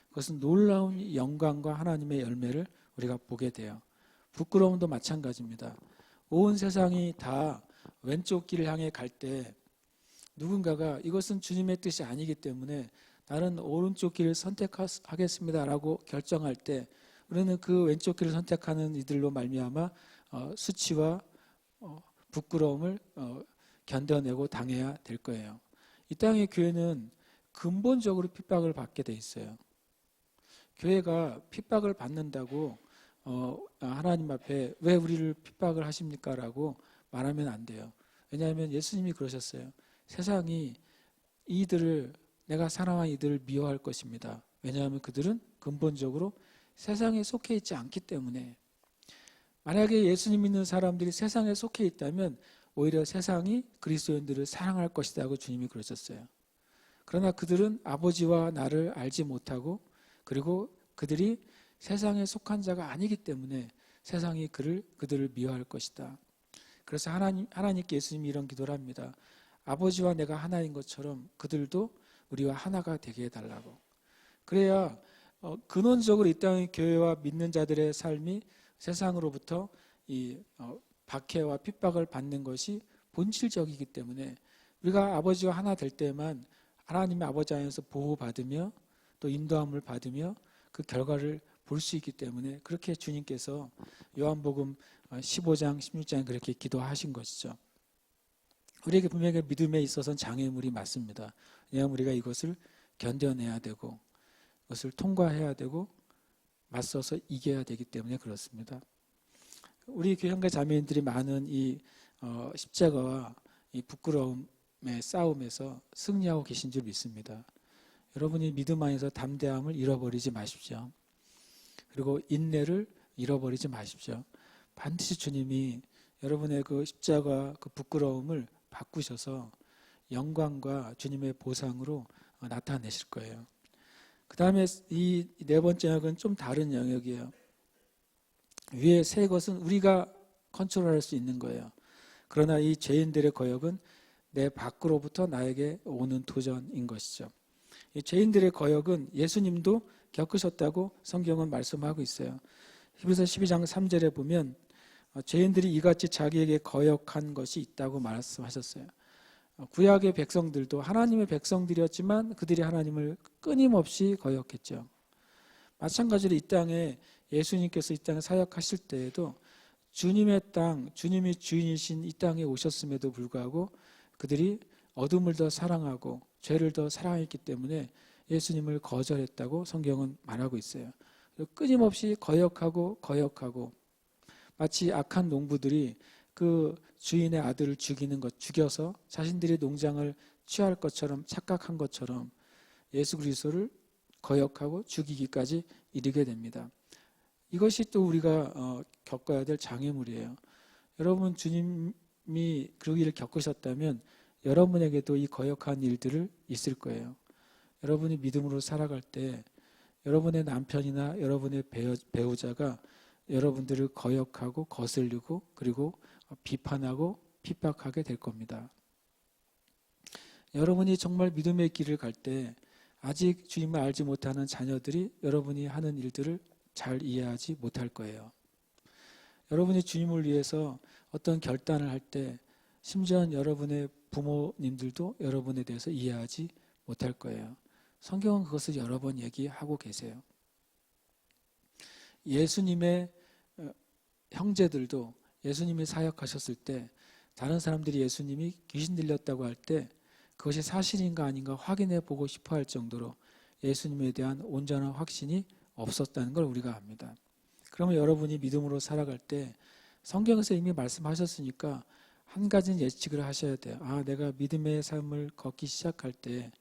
그것은 놀라운 영광과 하나님의 열매를 우리가 보게 돼요. 부끄러움도 마찬가지입니다. 온 세상이 다 왼쪽 길을 향해 갈 때 누군가가 이것은 주님의 뜻이 아니기 때문에 나는 오른쪽 길을 선택하겠습니다라고 결정할 때 우리는 그 왼쪽 길을 선택하는 이들로 말미암아 수치와 부끄러움을 견뎌내고 당해야 될 거예요. 이 땅의 교회는 근본적으로 핍박을 받게 돼 있어요. 교회가 핍박을 받는다고 하나님 앞에 왜 우리를 핍박을 하십니까? 라고 말하면 안 돼요. 왜냐하면 예수님이 그러셨어요. 세상이 내가 사랑한 이들을 미워할 것입니다. 왜냐하면 그들은 근본적으로 세상에 속해 있지 않기 때문에. 만약에 예수님 믿는 사람들이 세상에 속해 있다면 오히려 세상이 그리스도인들을 사랑할 것이라고 주님이 그러셨어요. 그러나 그들은 아버지와 나를 알지 못하고 그리고 그들이 세상에 속한 자가 아니기 때문에 세상이 그들을 미워할 것이다. 그래서 하나님께 예수님이 이런 기도를 합니다. 아버지와 내가 하나인 것처럼 그들도 우리와 하나가 되게 해달라고. 그래야 근원적으로 이 땅의 교회와 믿는 자들의 삶이 세상으로부터 이 박해와 핍박을 받는 것이 본질적이기 때문에 우리가 아버지와 하나 될 때만 하나님의 아버지 안에서 보호받으며 또 인도함을 받으며 그 결과를 볼 수 있기 때문에 그렇게 주님께서 요한복음 15장 16장에 그렇게 기도하신 것이죠. 우리에게 분명히 믿음에 있어서는 장애물이 맞습니다. 왜냐하면 우리가 이것을 견뎌내야 되고 이것을 통과해야 되고 맞서서 이겨야 되기 때문에 그렇습니다. 우리 교형과 자매인들이 많은 이 십자가와 이 부끄러움의 싸움에서 승리하고 계신 줄 믿습니다. 여러분이 믿음 안에서 담대함을 잃어버리지 마십시오. 그리고 인내를 잃어버리지 마십시오. 반드시 주님이 여러분의 그 십자가 그 부끄러움을 바꾸셔서 영광과 주님의 보상으로 나타내실 거예요. 그 다음에 이 네 번째 영역은 좀 다른 영역이에요. 위에 세 것은 우리가 컨트롤할 수 있는 거예요. 그러나 이 죄인들의 거역은 내 밖으로부터 나에게 오는 도전인 것이죠. 이 죄인들의 거역은 예수님도 겪으셨다고 성경은 말씀하고 있어요. 히브리서 12장 3절에 보면 죄인들이 이같이 자기에게 거역한 것이 있다고 말씀하셨어요. 구약의 백성들도 하나님의 백성들이었지만 그들이 하나님을 끊임없이 거역했죠. 마찬가지로 이 땅에 예수님께서 이 땅에 사역하실 때에도 주님의 땅, 주님이 주인이신 이 땅에 오셨음에도 불구하고 그들이 어둠을 더 사랑하고 죄를 더 사랑했기 때문에 예수님을 거절했다고 성경은 말하고 있어요. 끊임없이 거역하고 마치 악한 농부들이 그 주인의 아들을 죽여서 자신들이 농장을 취할 것처럼 착각한 것처럼 예수 그리스도를 거역하고 죽이기까지 이르게 됩니다. 이것이 또 우리가 겪어야 될 장애물이에요. 여러분 주님이 그 일을 겪으셨다면 여러분에게도 이 거역한 일들을 있을 거예요. 여러분이 믿음으로 살아갈 때 여러분의 남편이나 여러분의 배우자가 여러분들을 거역하고 거슬리고 그리고 비판하고 핍박하게 될 겁니다. 여러분이 정말 믿음의 길을 갈 때 아직 주님을 알지 못하는 자녀들이 여러분이 하는 일들을 잘 이해하지 못할 거예요. 여러분이 주님을 위해서 어떤 결단을 할 때 심지어 여러분의 부모님들도 여러분에 대해서 이해하지 못할 거예요. 성경은 그것을 여러 번 얘기하고 계세요. 예수님의 형제들도 예수님이 사역하셨을 때 다른 사람들이 예수님이 귀신 들렸다고 할 때 그것이 사실인가 아닌가 확인해 보고 싶어 할 정도로 예수님에 대한 온전한 확신이 없었다는 걸 우리가 압니다. 그러면 여러분이 믿음으로 살아갈 때 성경에서 이미 말씀하셨으니까 한 가지는 예측을 하셔야 돼요. 내가 믿음의 삶을 걷기 시작할 때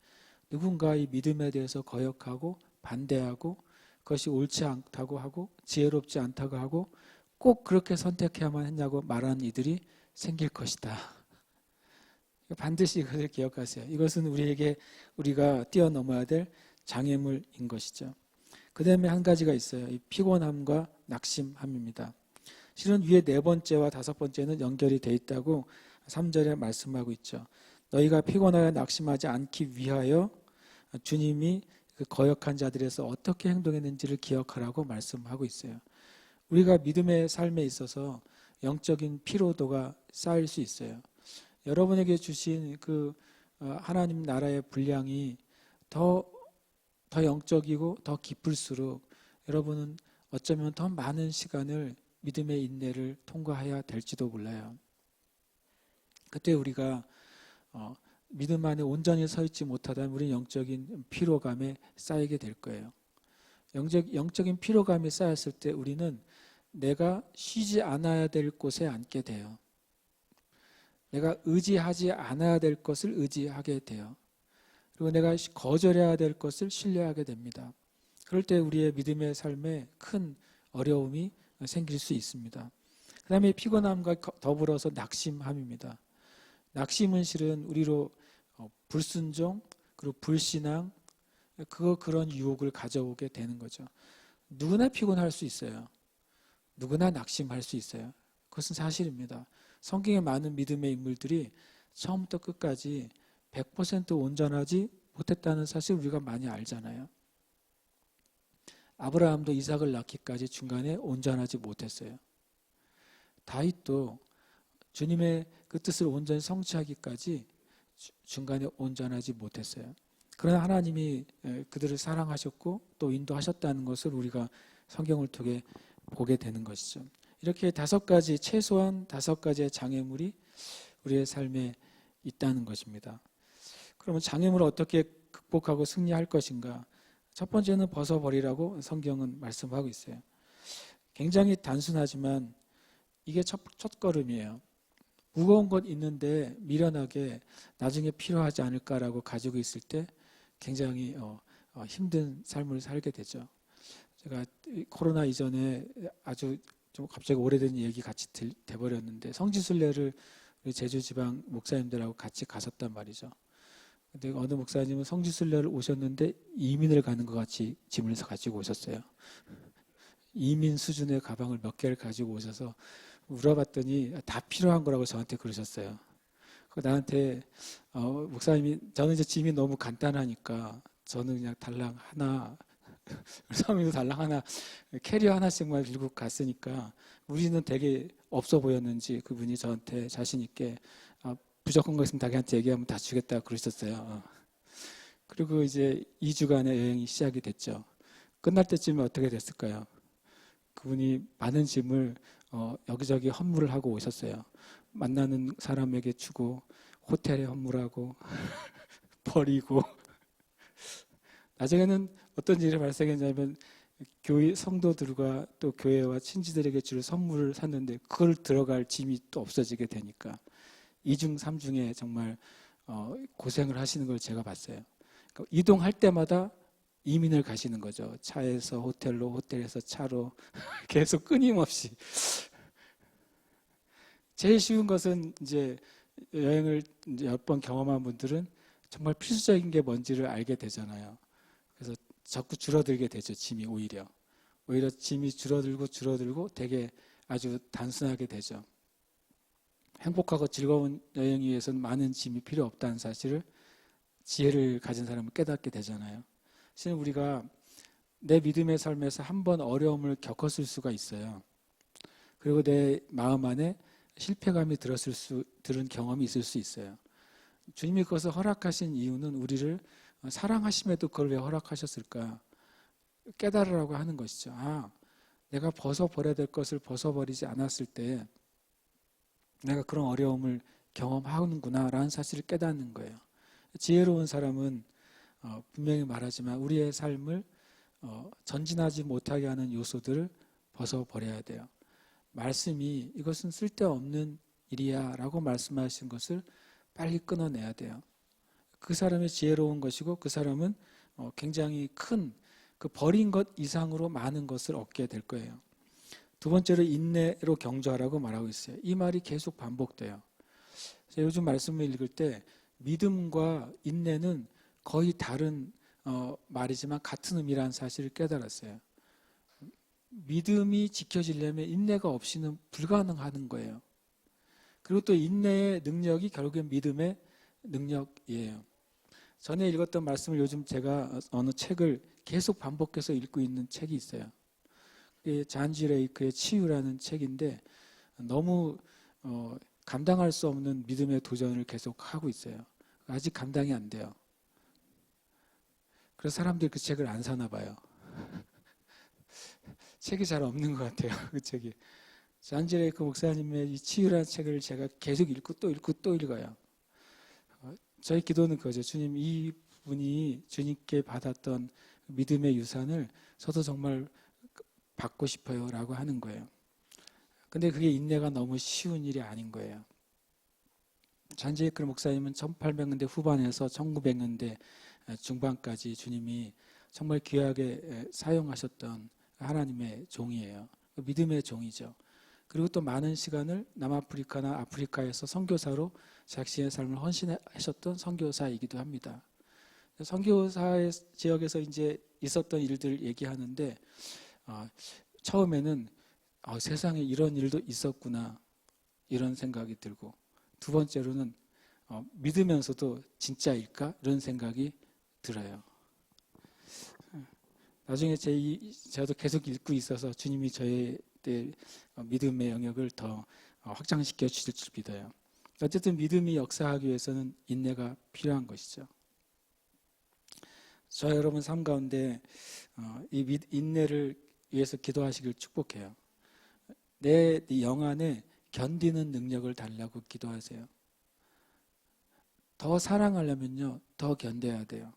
누군가 이 믿음에 대해서 거역하고 반대하고 그것이 옳지 않다고 하고 지혜롭지 않다고 하고 꼭 그렇게 선택해야만 했냐고 말하는 이들이 생길 것이다. 반드시 이것을 기억하세요. 이것은 우리가 뛰어넘어야 될 장애물인 것이죠. 그 다음에 한 가지가 있어요. 이 피곤함과 낙심함입니다. 실은 위에 4번째와 5번째는 연결이 돼 있다고 3절에 말씀하고 있죠. 너희가 피곤하여 낙심하지 않기 위하여 주님이 그 거역한 자들에서 어떻게 행동했는지를 기억하라고 말씀하고 있어요. 우리가 믿음의 삶에 있어서 영적인 피로도가 쌓일 수 있어요. 여러분에게 주신 그 하나님 나라의 분량이 더 영적이고 더 깊을수록 여러분은 어쩌면 더 많은 시간을 믿음의 인내를 통과해야 될지도 몰라요. 그때 우리가 믿음 안에 온전히 서 있지 못하다면 우리는 영적인 피로감에 쌓이게 될 거예요. 영적인 피로감이 쌓였을 때 우리는 내가 쉬지 않아야 될 곳에 앉게 돼요. 내가 의지하지 않아야 될 것을 의지하게 돼요. 그리고 내가 거절해야 될 것을 신뢰하게 됩니다. 그럴 때 우리의 믿음의 삶에 큰 어려움이 생길 수 있습니다. 그 다음에 피곤함과 더불어서 낙심함입니다. 낙심은 실은 우리로 불순종 그리고 불신앙 그런 유혹을 가져오게 되는 거죠. 누구나 피곤할 수 있어요. 누구나 낙심할 수 있어요. 그것은 사실입니다. 성경에 많은 믿음의 인물들이 처음부터 끝까지 100% 온전하지 못했다는 사실 우리가 많이 알잖아요. 아브라함도 이삭을 낳기까지 중간에 온전하지 못했어요. 다윗도 주님의 그 뜻을 온전히 성취하기까지 중간에 온전하지 못했어요. 그러나 하나님이 그들을 사랑하셨고 또 인도하셨다는 것을 우리가 성경을 통해 보게 되는 것이죠. 이렇게 최소한 5가지의 장애물이 우리의 삶에 있다는 것입니다. 그러면 장애물을 어떻게 극복하고 승리할 것인가? 첫 번째는 벗어버리라고 성경은 말씀하고 있어요. 굉장히 단순하지만 이게 첫 걸음이에요. 무거운 것 있는데 미련하게 나중에 필요하지 않을까라고 가지고 있을 때 굉장히 힘든 삶을 살게 되죠. 제가 코로나 이전에 아주 좀 갑자기 오래된 얘기 같이 돼버렸는데 성지순례를 우리 제주지방 목사님들하고 같이 갔었단 말이죠. 근데 어느 목사님은 성지순례를 오셨는데 이민을 가는 것 같이 짐을 가지고 오셨어요. 이민 수준의 가방을 몇 개를 가지고 오셔서 물어봤더니 다 필요한 거라고 저한테 그러셨어요. 나한테 목사님이 저는 이제 짐이 너무 간단하니까 저는 그냥 달랑 하나 성민도 달랑 하나 캐리어 하나씩만 들고 갔으니까 우리는 되게 없어 보였는지 그분이 저한테 자신 있게 부족한 거 있으면 자기한테 얘기하면 다 주겠다 그러셨어요. 그리고 이제 2주간의 여행이 시작이 됐죠. 끝날 때쯤에 어떻게 됐을까요? 그분이 많은 짐을 여기저기 헌물을 하고 오셨어요. 만나는 사람에게 주고 호텔에 헌물하고 버리고 나중에는 어떤 일이 발생했냐면 교회 성도들과 또 교회와 친지들에게 줄 선물을 샀는데 그걸 들어갈 짐이 또 없어지게 되니까 2중 3중에 정말 고생을 하시는 걸 제가 봤어요. 그러니까 이동할 때마다 이민을 가시는 거죠. 차에서 호텔로, 호텔에서 차로 계속 끊임없이. 제일 쉬운 것은 이제 여행을 이제 몇 번 경험한 분들은 정말 필수적인 게 뭔지를 알게 되잖아요. 그래서 자꾸 줄어들게 되죠. 짐이 오히려 짐이 줄어들고 되게 아주 단순하게 되죠. 행복하고 즐거운 여행을 위해서는 많은 짐이 필요 없다는 사실을 지혜를 가진 사람은 깨닫게 되잖아요. 사실 우리가 내 믿음의 삶에서 한 번 어려움을 겪었을 수가 있어요. 그리고 내 마음 안에 실패감이 들은 경험이 있을 수 있어요. 주님이 그것을 허락하신 이유는 우리를 사랑하심에도 그걸 왜 허락하셨을까 깨달으라고 하는 것이죠. 아, 내가 벗어버려야 될 것을 벗어버리지 않았을 때 내가 그런 어려움을 경험하는구나 라는 사실을 깨닫는 거예요. 지혜로운 사람은 분명히 말하지만 우리의 삶을 전진하지 못하게 하는 요소들을 벗어버려야 돼요. 말씀이 이것은 쓸데없는 일이야 라고 말씀하신 것을 빨리 끊어내야 돼요. 그 사람이 지혜로운 것이고 그 사람은 굉장히 큰 그 버린 것 이상으로 많은 것을 얻게 될 거예요. 두 번째로 인내로 경주하라고 말하고 있어요. 이 말이 계속 반복돼요. 요즘 말씀을 읽을 때 믿음과 인내는 거의 다른 말이지만 같은 의미라는 사실을 깨달았어요. 믿음이 지켜지려면 인내가 없이는 불가능한 거예요. 그리고 또 인내의 능력이 결국엔 믿음의 능력이에요. 전에 읽었던 말씀을 요즘 제가 어느 책을 계속 반복해서 읽고 있는 책이 있어요. 잔지 레이크의 치유라는 책인데 너무 감당할 수 없는 믿음의 도전을 계속 하고 있어요. 아직 감당이 안 돼요. 그래서 사람들이 그 책을 안 사나 봐요. 책이 잘 없는 것 같아요. 그 책이. 잔지 레이크 목사님의 이 치유라는 책을 제가 계속 읽고 또 읽고 또 읽어요. 저희 기도는 그거죠. 주님, 이 분이 주님께 받았던 믿음의 유산을 저도 정말 받고 싶어요 라고 하는 거예요. 근데 그게 인내가 너무 쉬운 일이 아닌 거예요. 잔지 레이크 목사님은 1800년대 후반에서 1900년대 중반까지 주님이 정말 귀하게 사용하셨던 하나님의 종이에요. 믿음의 종이죠. 그리고 또 많은 시간을 남아프리카나 아프리카에서 선교사로 자신의 삶을 헌신하셨던 선교사이기도 합니다. 선교사의 지역에서 이제 있었던 일들 얘기하는데 처음에는 세상에 이런 일도 있었구나 이런 생각이 들고 두 번째로는 믿으면서도 진짜일까 이런 생각이 들어요. 나중에 저도 계속 읽고 있어서 주님이 저의 믿음의 영역을 더 확장시켜 주실 줄 믿어요. 어쨌든 믿음이 역사하기 위해서는 인내가 필요한 것이죠. 저 여러분 삶 가운데 이 인내를 위해서 기도하시길 축복해요. 내 영 안에 견디는 능력을 달라고 기도하세요. 더 사랑하려면요, 더 견뎌야 돼요.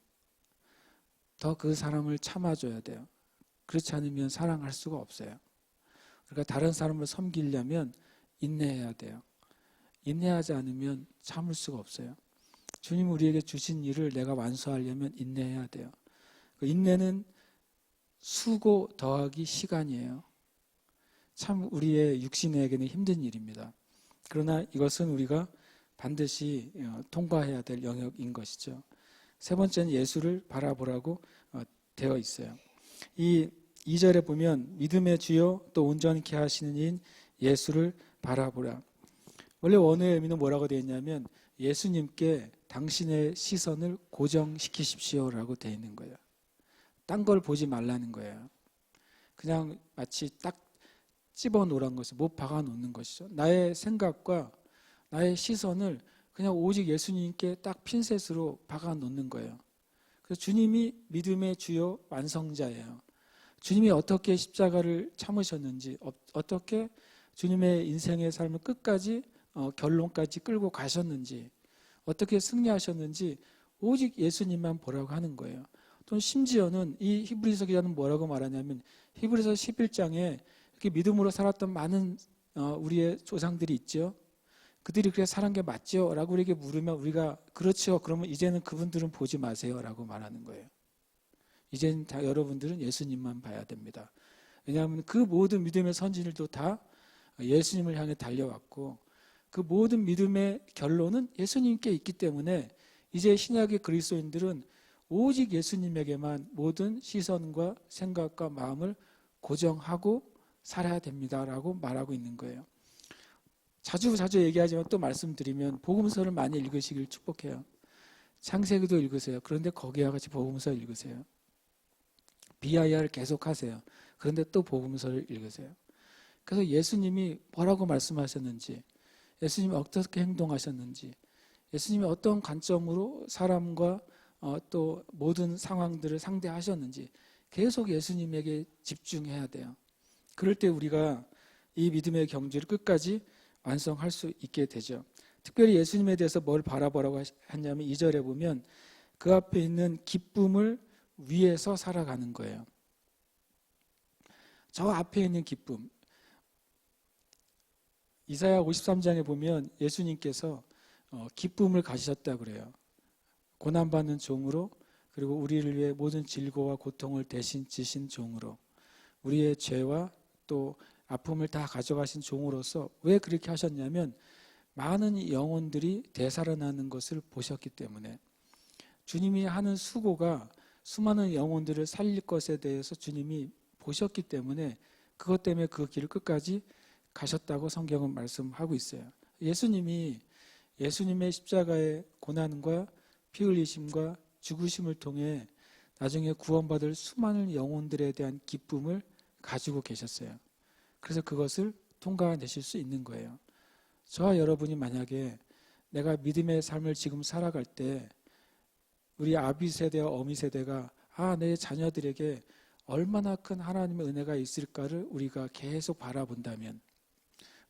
더 그 사람을 참아줘야 돼요. 그렇지 않으면 사랑할 수가 없어요. 그러니까 다른 사람을 섬기려면 인내해야 돼요. 인내하지 않으면 참을 수가 없어요. 주님 우리에게 주신 일을 내가 완수하려면 인내해야 돼요. 그 인내는 수고 더하기 시간이에요. 참 우리의 육신에게는 힘든 일입니다. 그러나 이것은 우리가 반드시 통과해야 될 영역인 것이죠. 세 번째는 예수를 바라보라고 되어 있어요. 이 2절에 보면 믿음의 주요 또 온전케 하시는 이인 예수를 바라보라. 원래 원어의 의미는 뭐라고 되어 있냐면 예수님께 당신의 시선을 고정시키십시오라고 되어 있는 거예요. 딴 걸 보지 말라는 거예요. 그냥 마치 딱 집어놓으란 것을 못 박아놓는 것이죠. 나의 생각과 나의 시선을 그냥 오직 예수님께 딱 핀셋으로 박아놓는 거예요. 그래서 주님이 믿음의 주요 완성자예요. 주님이 어떻게 십자가를 참으셨는지, 어떻게 주님의 인생의 삶을 끝까지 결론까지 끌고 가셨는지, 어떻게 승리하셨는지 오직 예수님만 보라고 하는 거예요. 또 심지어는 이 히브리서 기자는 뭐라고 말하냐면 히브리서 11장에 이렇게 믿음으로 살았던 많은 우리의 조상들이 있죠. 그들이 그래 살은 게 맞죠? 라고 우리에게 물으면 우리가 그렇죠. 그러면 이제는 그분들은 보지 마세요. 라고 말하는 거예요. 이제는 다 여러분들은 예수님만 봐야 됩니다. 왜냐하면 그 모든 믿음의 선진들도 다 예수님을 향해 달려왔고 그 모든 믿음의 결론은 예수님께 있기 때문에 이제 신약의 그리스도인들은 오직 예수님에게만 모든 시선과 생각과 마음을 고정하고 살아야 됩니다라고 말하고 있는 거예요. 자주 얘기하지만 또 말씀드리면 복음서를 많이 읽으시길 축복해요. 창세기도 읽으세요. 그런데 거기와 같이 복음서 읽으세요. 비아이아를 계속 하세요. 그런데 또 복음서를 읽으세요. 그래서 예수님이 뭐라고 말씀하셨는지, 예수님이 어떻게 행동하셨는지, 예수님이 어떤 관점으로 사람과 또 모든 상황들을 상대하셨는지 계속 예수님에게 집중해야 돼요. 그럴 때 우리가 이 믿음의 경주를 끝까지 완성할 수 있게 되죠. 특별히 예수님에 대해서 뭘 바라보라고 했냐면 2절에 보면 그 앞에 있는 기쁨을 위해서 살아가는 거예요. 저 앞에 있는 기쁨. 이사야 53장에 보면 예수님께서 기쁨을 가지셨다고 그래요. 고난받는 종으로, 그리고 우리를 위해 모든 질고와 고통을 대신 지신 종으로, 우리의 죄와 또 아픔을 다 가져가신 종으로서 왜 그렇게 하셨냐면 많은 영혼들이 되살아나는 것을 보셨기 때문에, 주님이 하는 수고가 수많은 영혼들을 살릴 것에 대해서 주님이 보셨기 때문에 그것 때문에 그 길을 끝까지 가셨다고 성경은 말씀하고 있어요. 예수님의 십자가의 고난과 피 흘리심과 죽으심을 통해 나중에 구원받을 수많은 영혼들에 대한 기쁨을 가지고 계셨어요. 그래서 그것을 통과해내실 수 있는 거예요. 저와 여러분이 만약에 내가 믿음의 삶을 지금 살아갈 때 우리 아비 세대와 어미 세대가 내 자녀들에게 얼마나 큰 하나님의 은혜가 있을까를 우리가 계속 바라본다면,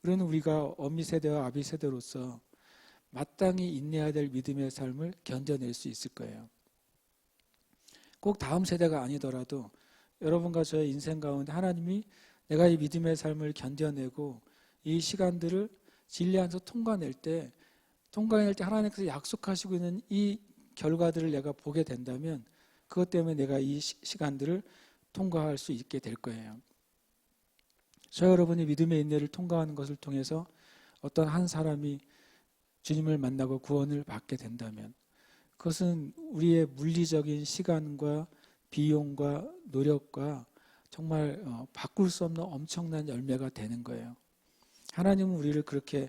우리는 우리가 어미 세대와 아비 세대로서 마땅히 인내해야 될 믿음의 삶을 견뎌낼 수 있을 거예요. 꼭 다음 세대가 아니더라도 여러분과 저의 인생 가운데 하나님이 내가 이 믿음의 삶을 견뎌내고 이 시간들을 진리 안에서 통과낼 때 하나님께서 약속하시고 있는 이 결과들을 내가 보게 된다면 그것 때문에 내가 이 시간들을 통과할 수 있게 될 거예요. 저 여러분이 믿음의 인내를 통과하는 것을 통해서 어떤 한 사람이 주님을 만나고 구원을 받게 된다면 그것은 우리의 물리적인 시간과 비용과 노력과 정말 바꿀 수 없는 엄청난 열매가 되는 거예요. 하나님은 우리를 그렇게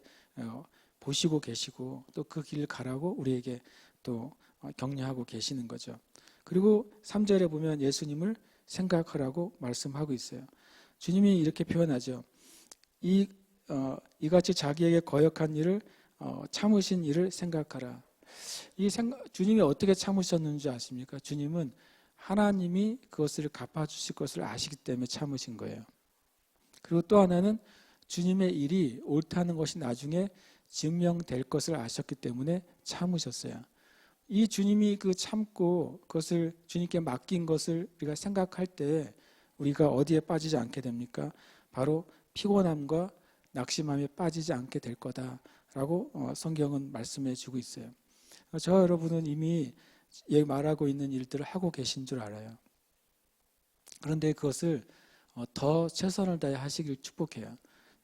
보시고 계시고 또 그 길을 가라고 우리에게 또 격려하고 계시는 거죠. 그리고 3절에 보면 예수님을 생각하라고 말씀하고 있어요. 주님이 이렇게 표현하죠. 이같이 자기에게 거역한 일을 참으신 일을 생각하라. 주님이 어떻게 참으셨는지 아십니까? 주님은 하나님이 그것을 갚아주실 것을 아시기 때문에 참으신 거예요. 그리고 또 하나는 주님의 일이 옳다는 것이 나중에 증명될 것을 아셨기 때문에 참으셨어요. 이 주님이 그 참고 그것을 주님께 맡긴 것을 우리가 생각할 때 우리가 어디에 빠지지 않게 됩니까? 바로 피곤함과 낙심함에 빠지지 않게 될 거다라고 성경은 말씀해 주고 있어요. 저 여러분은 이미 말하고 있는 일들을 하고 계신 줄 알아요. 그런데 그것을 더 최선을 다해 하시길 축복해요.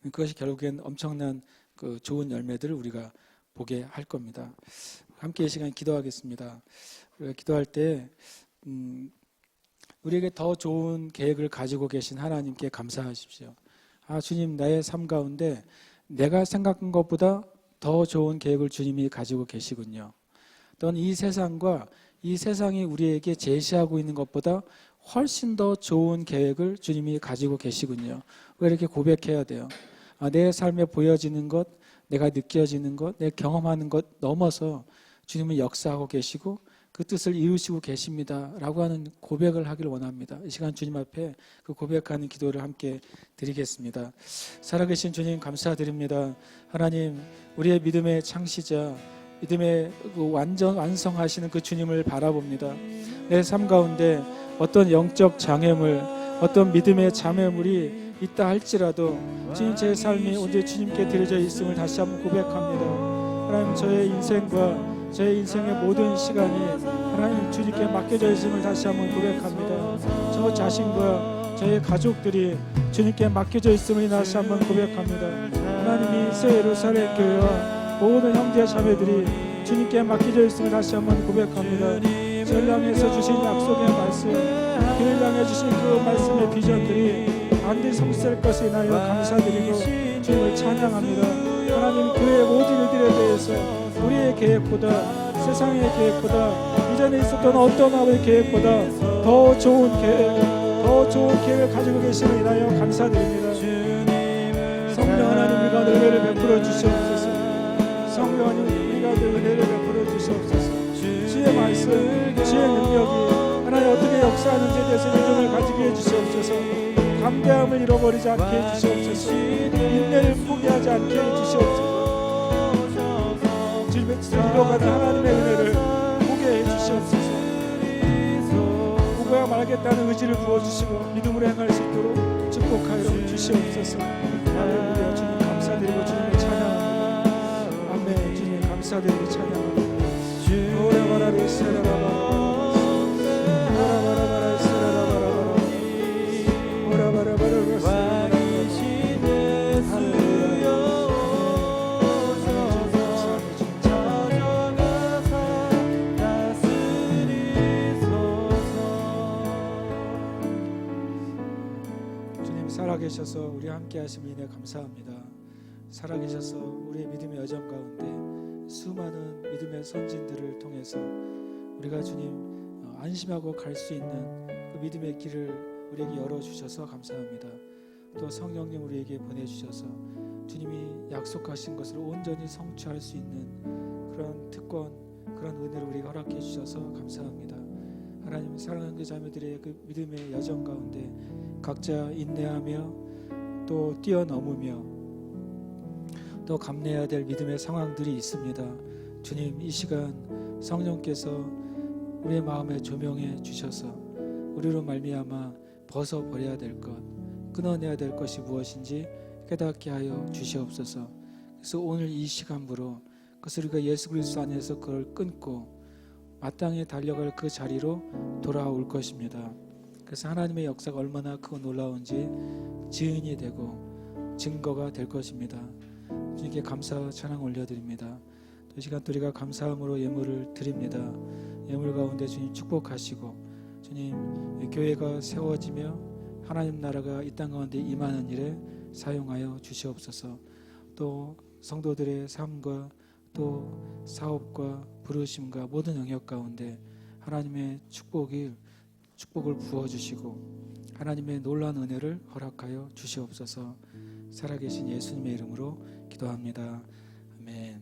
그것이 결국엔 엄청난 그 좋은 열매들을 우리가 보게 할 겁니다. 함께 이 시간 기도하겠습니다. 우리가 기도할 때 우리에게 더 좋은 계획을 가지고 계신 하나님께 감사하십시오. 주님, 나의 삶 가운데 내가 생각한 것보다 더 좋은 계획을 주님이 가지고 계시군요. 또는 이 세상과 이 세상이 우리에게 제시하고 있는 것보다 훨씬 더 좋은 계획을 주님이 가지고 계시군요. 왜 이렇게 고백해야 돼요? 내 삶에 보여지는 것, 내가 느껴지는 것, 내 경험하는 것 넘어서 주님은 역사하고 계시고 그 뜻을 이루시고 계십니다 라고 하는 고백을 하길 원합니다. 이 시간 주님 앞에 그 고백하는 기도를 함께 드리겠습니다. 살아계신 주님 감사드립니다. 하나님, 우리의 믿음의 창시자, 믿음의 그 완성하시는 그 주님을 바라봅니다. 내 삶 가운데 어떤 영적 장애물, 어떤 믿음의 장애물이 있다 할지라도 주님, 제 삶이 언제 주님께 드려져 있음을 다시 한번 고백합니다. 하나님, 저의 인생과 제 인생의 모든 시간이 하나님 주님께 맡겨져 있음을 다시 한번 고백합니다. 저 자신과 저의 가족들이 주님께 맡겨져 있음을 다시 한번 고백합니다. 하나님이 새 예루살렘 교회와 모든 형제 자매들이 주님께 맡겨져 있음을 다시 한번 고백합니다. 저를 향해서 주신 약속의 말씀, 그를 향해 주신 그 말씀의 비전들이 반드시 성취될 것을 인하여 감사드리고 주님을 찬양합니다. 하나님 교회의 모든 일들에 대해서 우리의 계획보다 세상의 계획보다 이전에 있었던 어떤 아버지 계획보다 더 좋은 계획을 가지고 계심을 인하여 감사드립니다. 성령 하나님 우리 가운데 은혜를 베풀어 주시옵소서. 성령 하나님 우리 가운데 은혜를 베풀어 주시옵소서. 주의 말씀, 주의 능력이 하나님 어떻게 역사하는지에 대해서 믿음을 가지게 해주시옵소서. 담대함을 잃어버리지 않게 해주시옵소서. 인내를 포기하지 않게 해주시옵소서. 주님의 이뤄가는 하나님의 은혜를 보게 해주시옵소서. 보고야 말겠다는 의지를 부어주시고 믿음으로 행할 수 있도록 축복하여 주시옵소서. 할렐루야. 주님 감사드리고 주님을 찬양합니다. 아멘. 주님 감사드리고 찬양합니다. 오라바라리 세라라바라 살아계셔서 우리 함께 하심을 인해 감사합니다. 살아계셔서 우리의 믿음의 여정 가운데 수많은 믿음의 선진들을 통해서 우리가 주님 안심하고 갈 수 있는 그 믿음의 길을 우리에게 열어주셔서 감사합니다. 또 성령님 우리에게 보내주셔서 주님이 약속하신 것을 온전히 성취할 수 있는 그런 특권, 그런 은혜를 우리에게 허락해 주셔서 감사합니다. 하나님 사랑하는 그 자매들의 그 믿음의 여정 가운데 각자 인내하며 또 뛰어넘으며 또 감내해야 될 믿음의 상황들이 있습니다. 주님 이 시간 성령께서 우리의 마음에 조명해 주셔서 우리로 말미암아 벗어버려야 될 것, 끊어내야 될 것이 무엇인지 깨닫게 하여 주시옵소서. 그래서 오늘 이 시간부로 그것을 우리가 예수 그리스도 안에서 그걸 끊고 마땅히 달려갈 그 자리로 돌아올 것입니다. 그래서 하나님의 역사가 얼마나 크고 놀라운지 증인이 되고 증거가 될 것입니다. 주님께 감사 찬양 올려드립니다. 이 시간 또 우리가 감사함으로 예물을 드립니다. 예물 가운데 주님 축복하시고 주님 교회가 세워지며 하나님 나라가 이 땅 가운데 임하는 일에 사용하여 주시옵소서. 또 성도들의 삶과 또 사업과 부르심과 모든 영역 가운데 하나님의 축복을 부어주시고 하나님의 놀라운 은혜를 허락하여 주시옵소서. 살아계신 예수님의 이름으로 기도합니다. 아멘.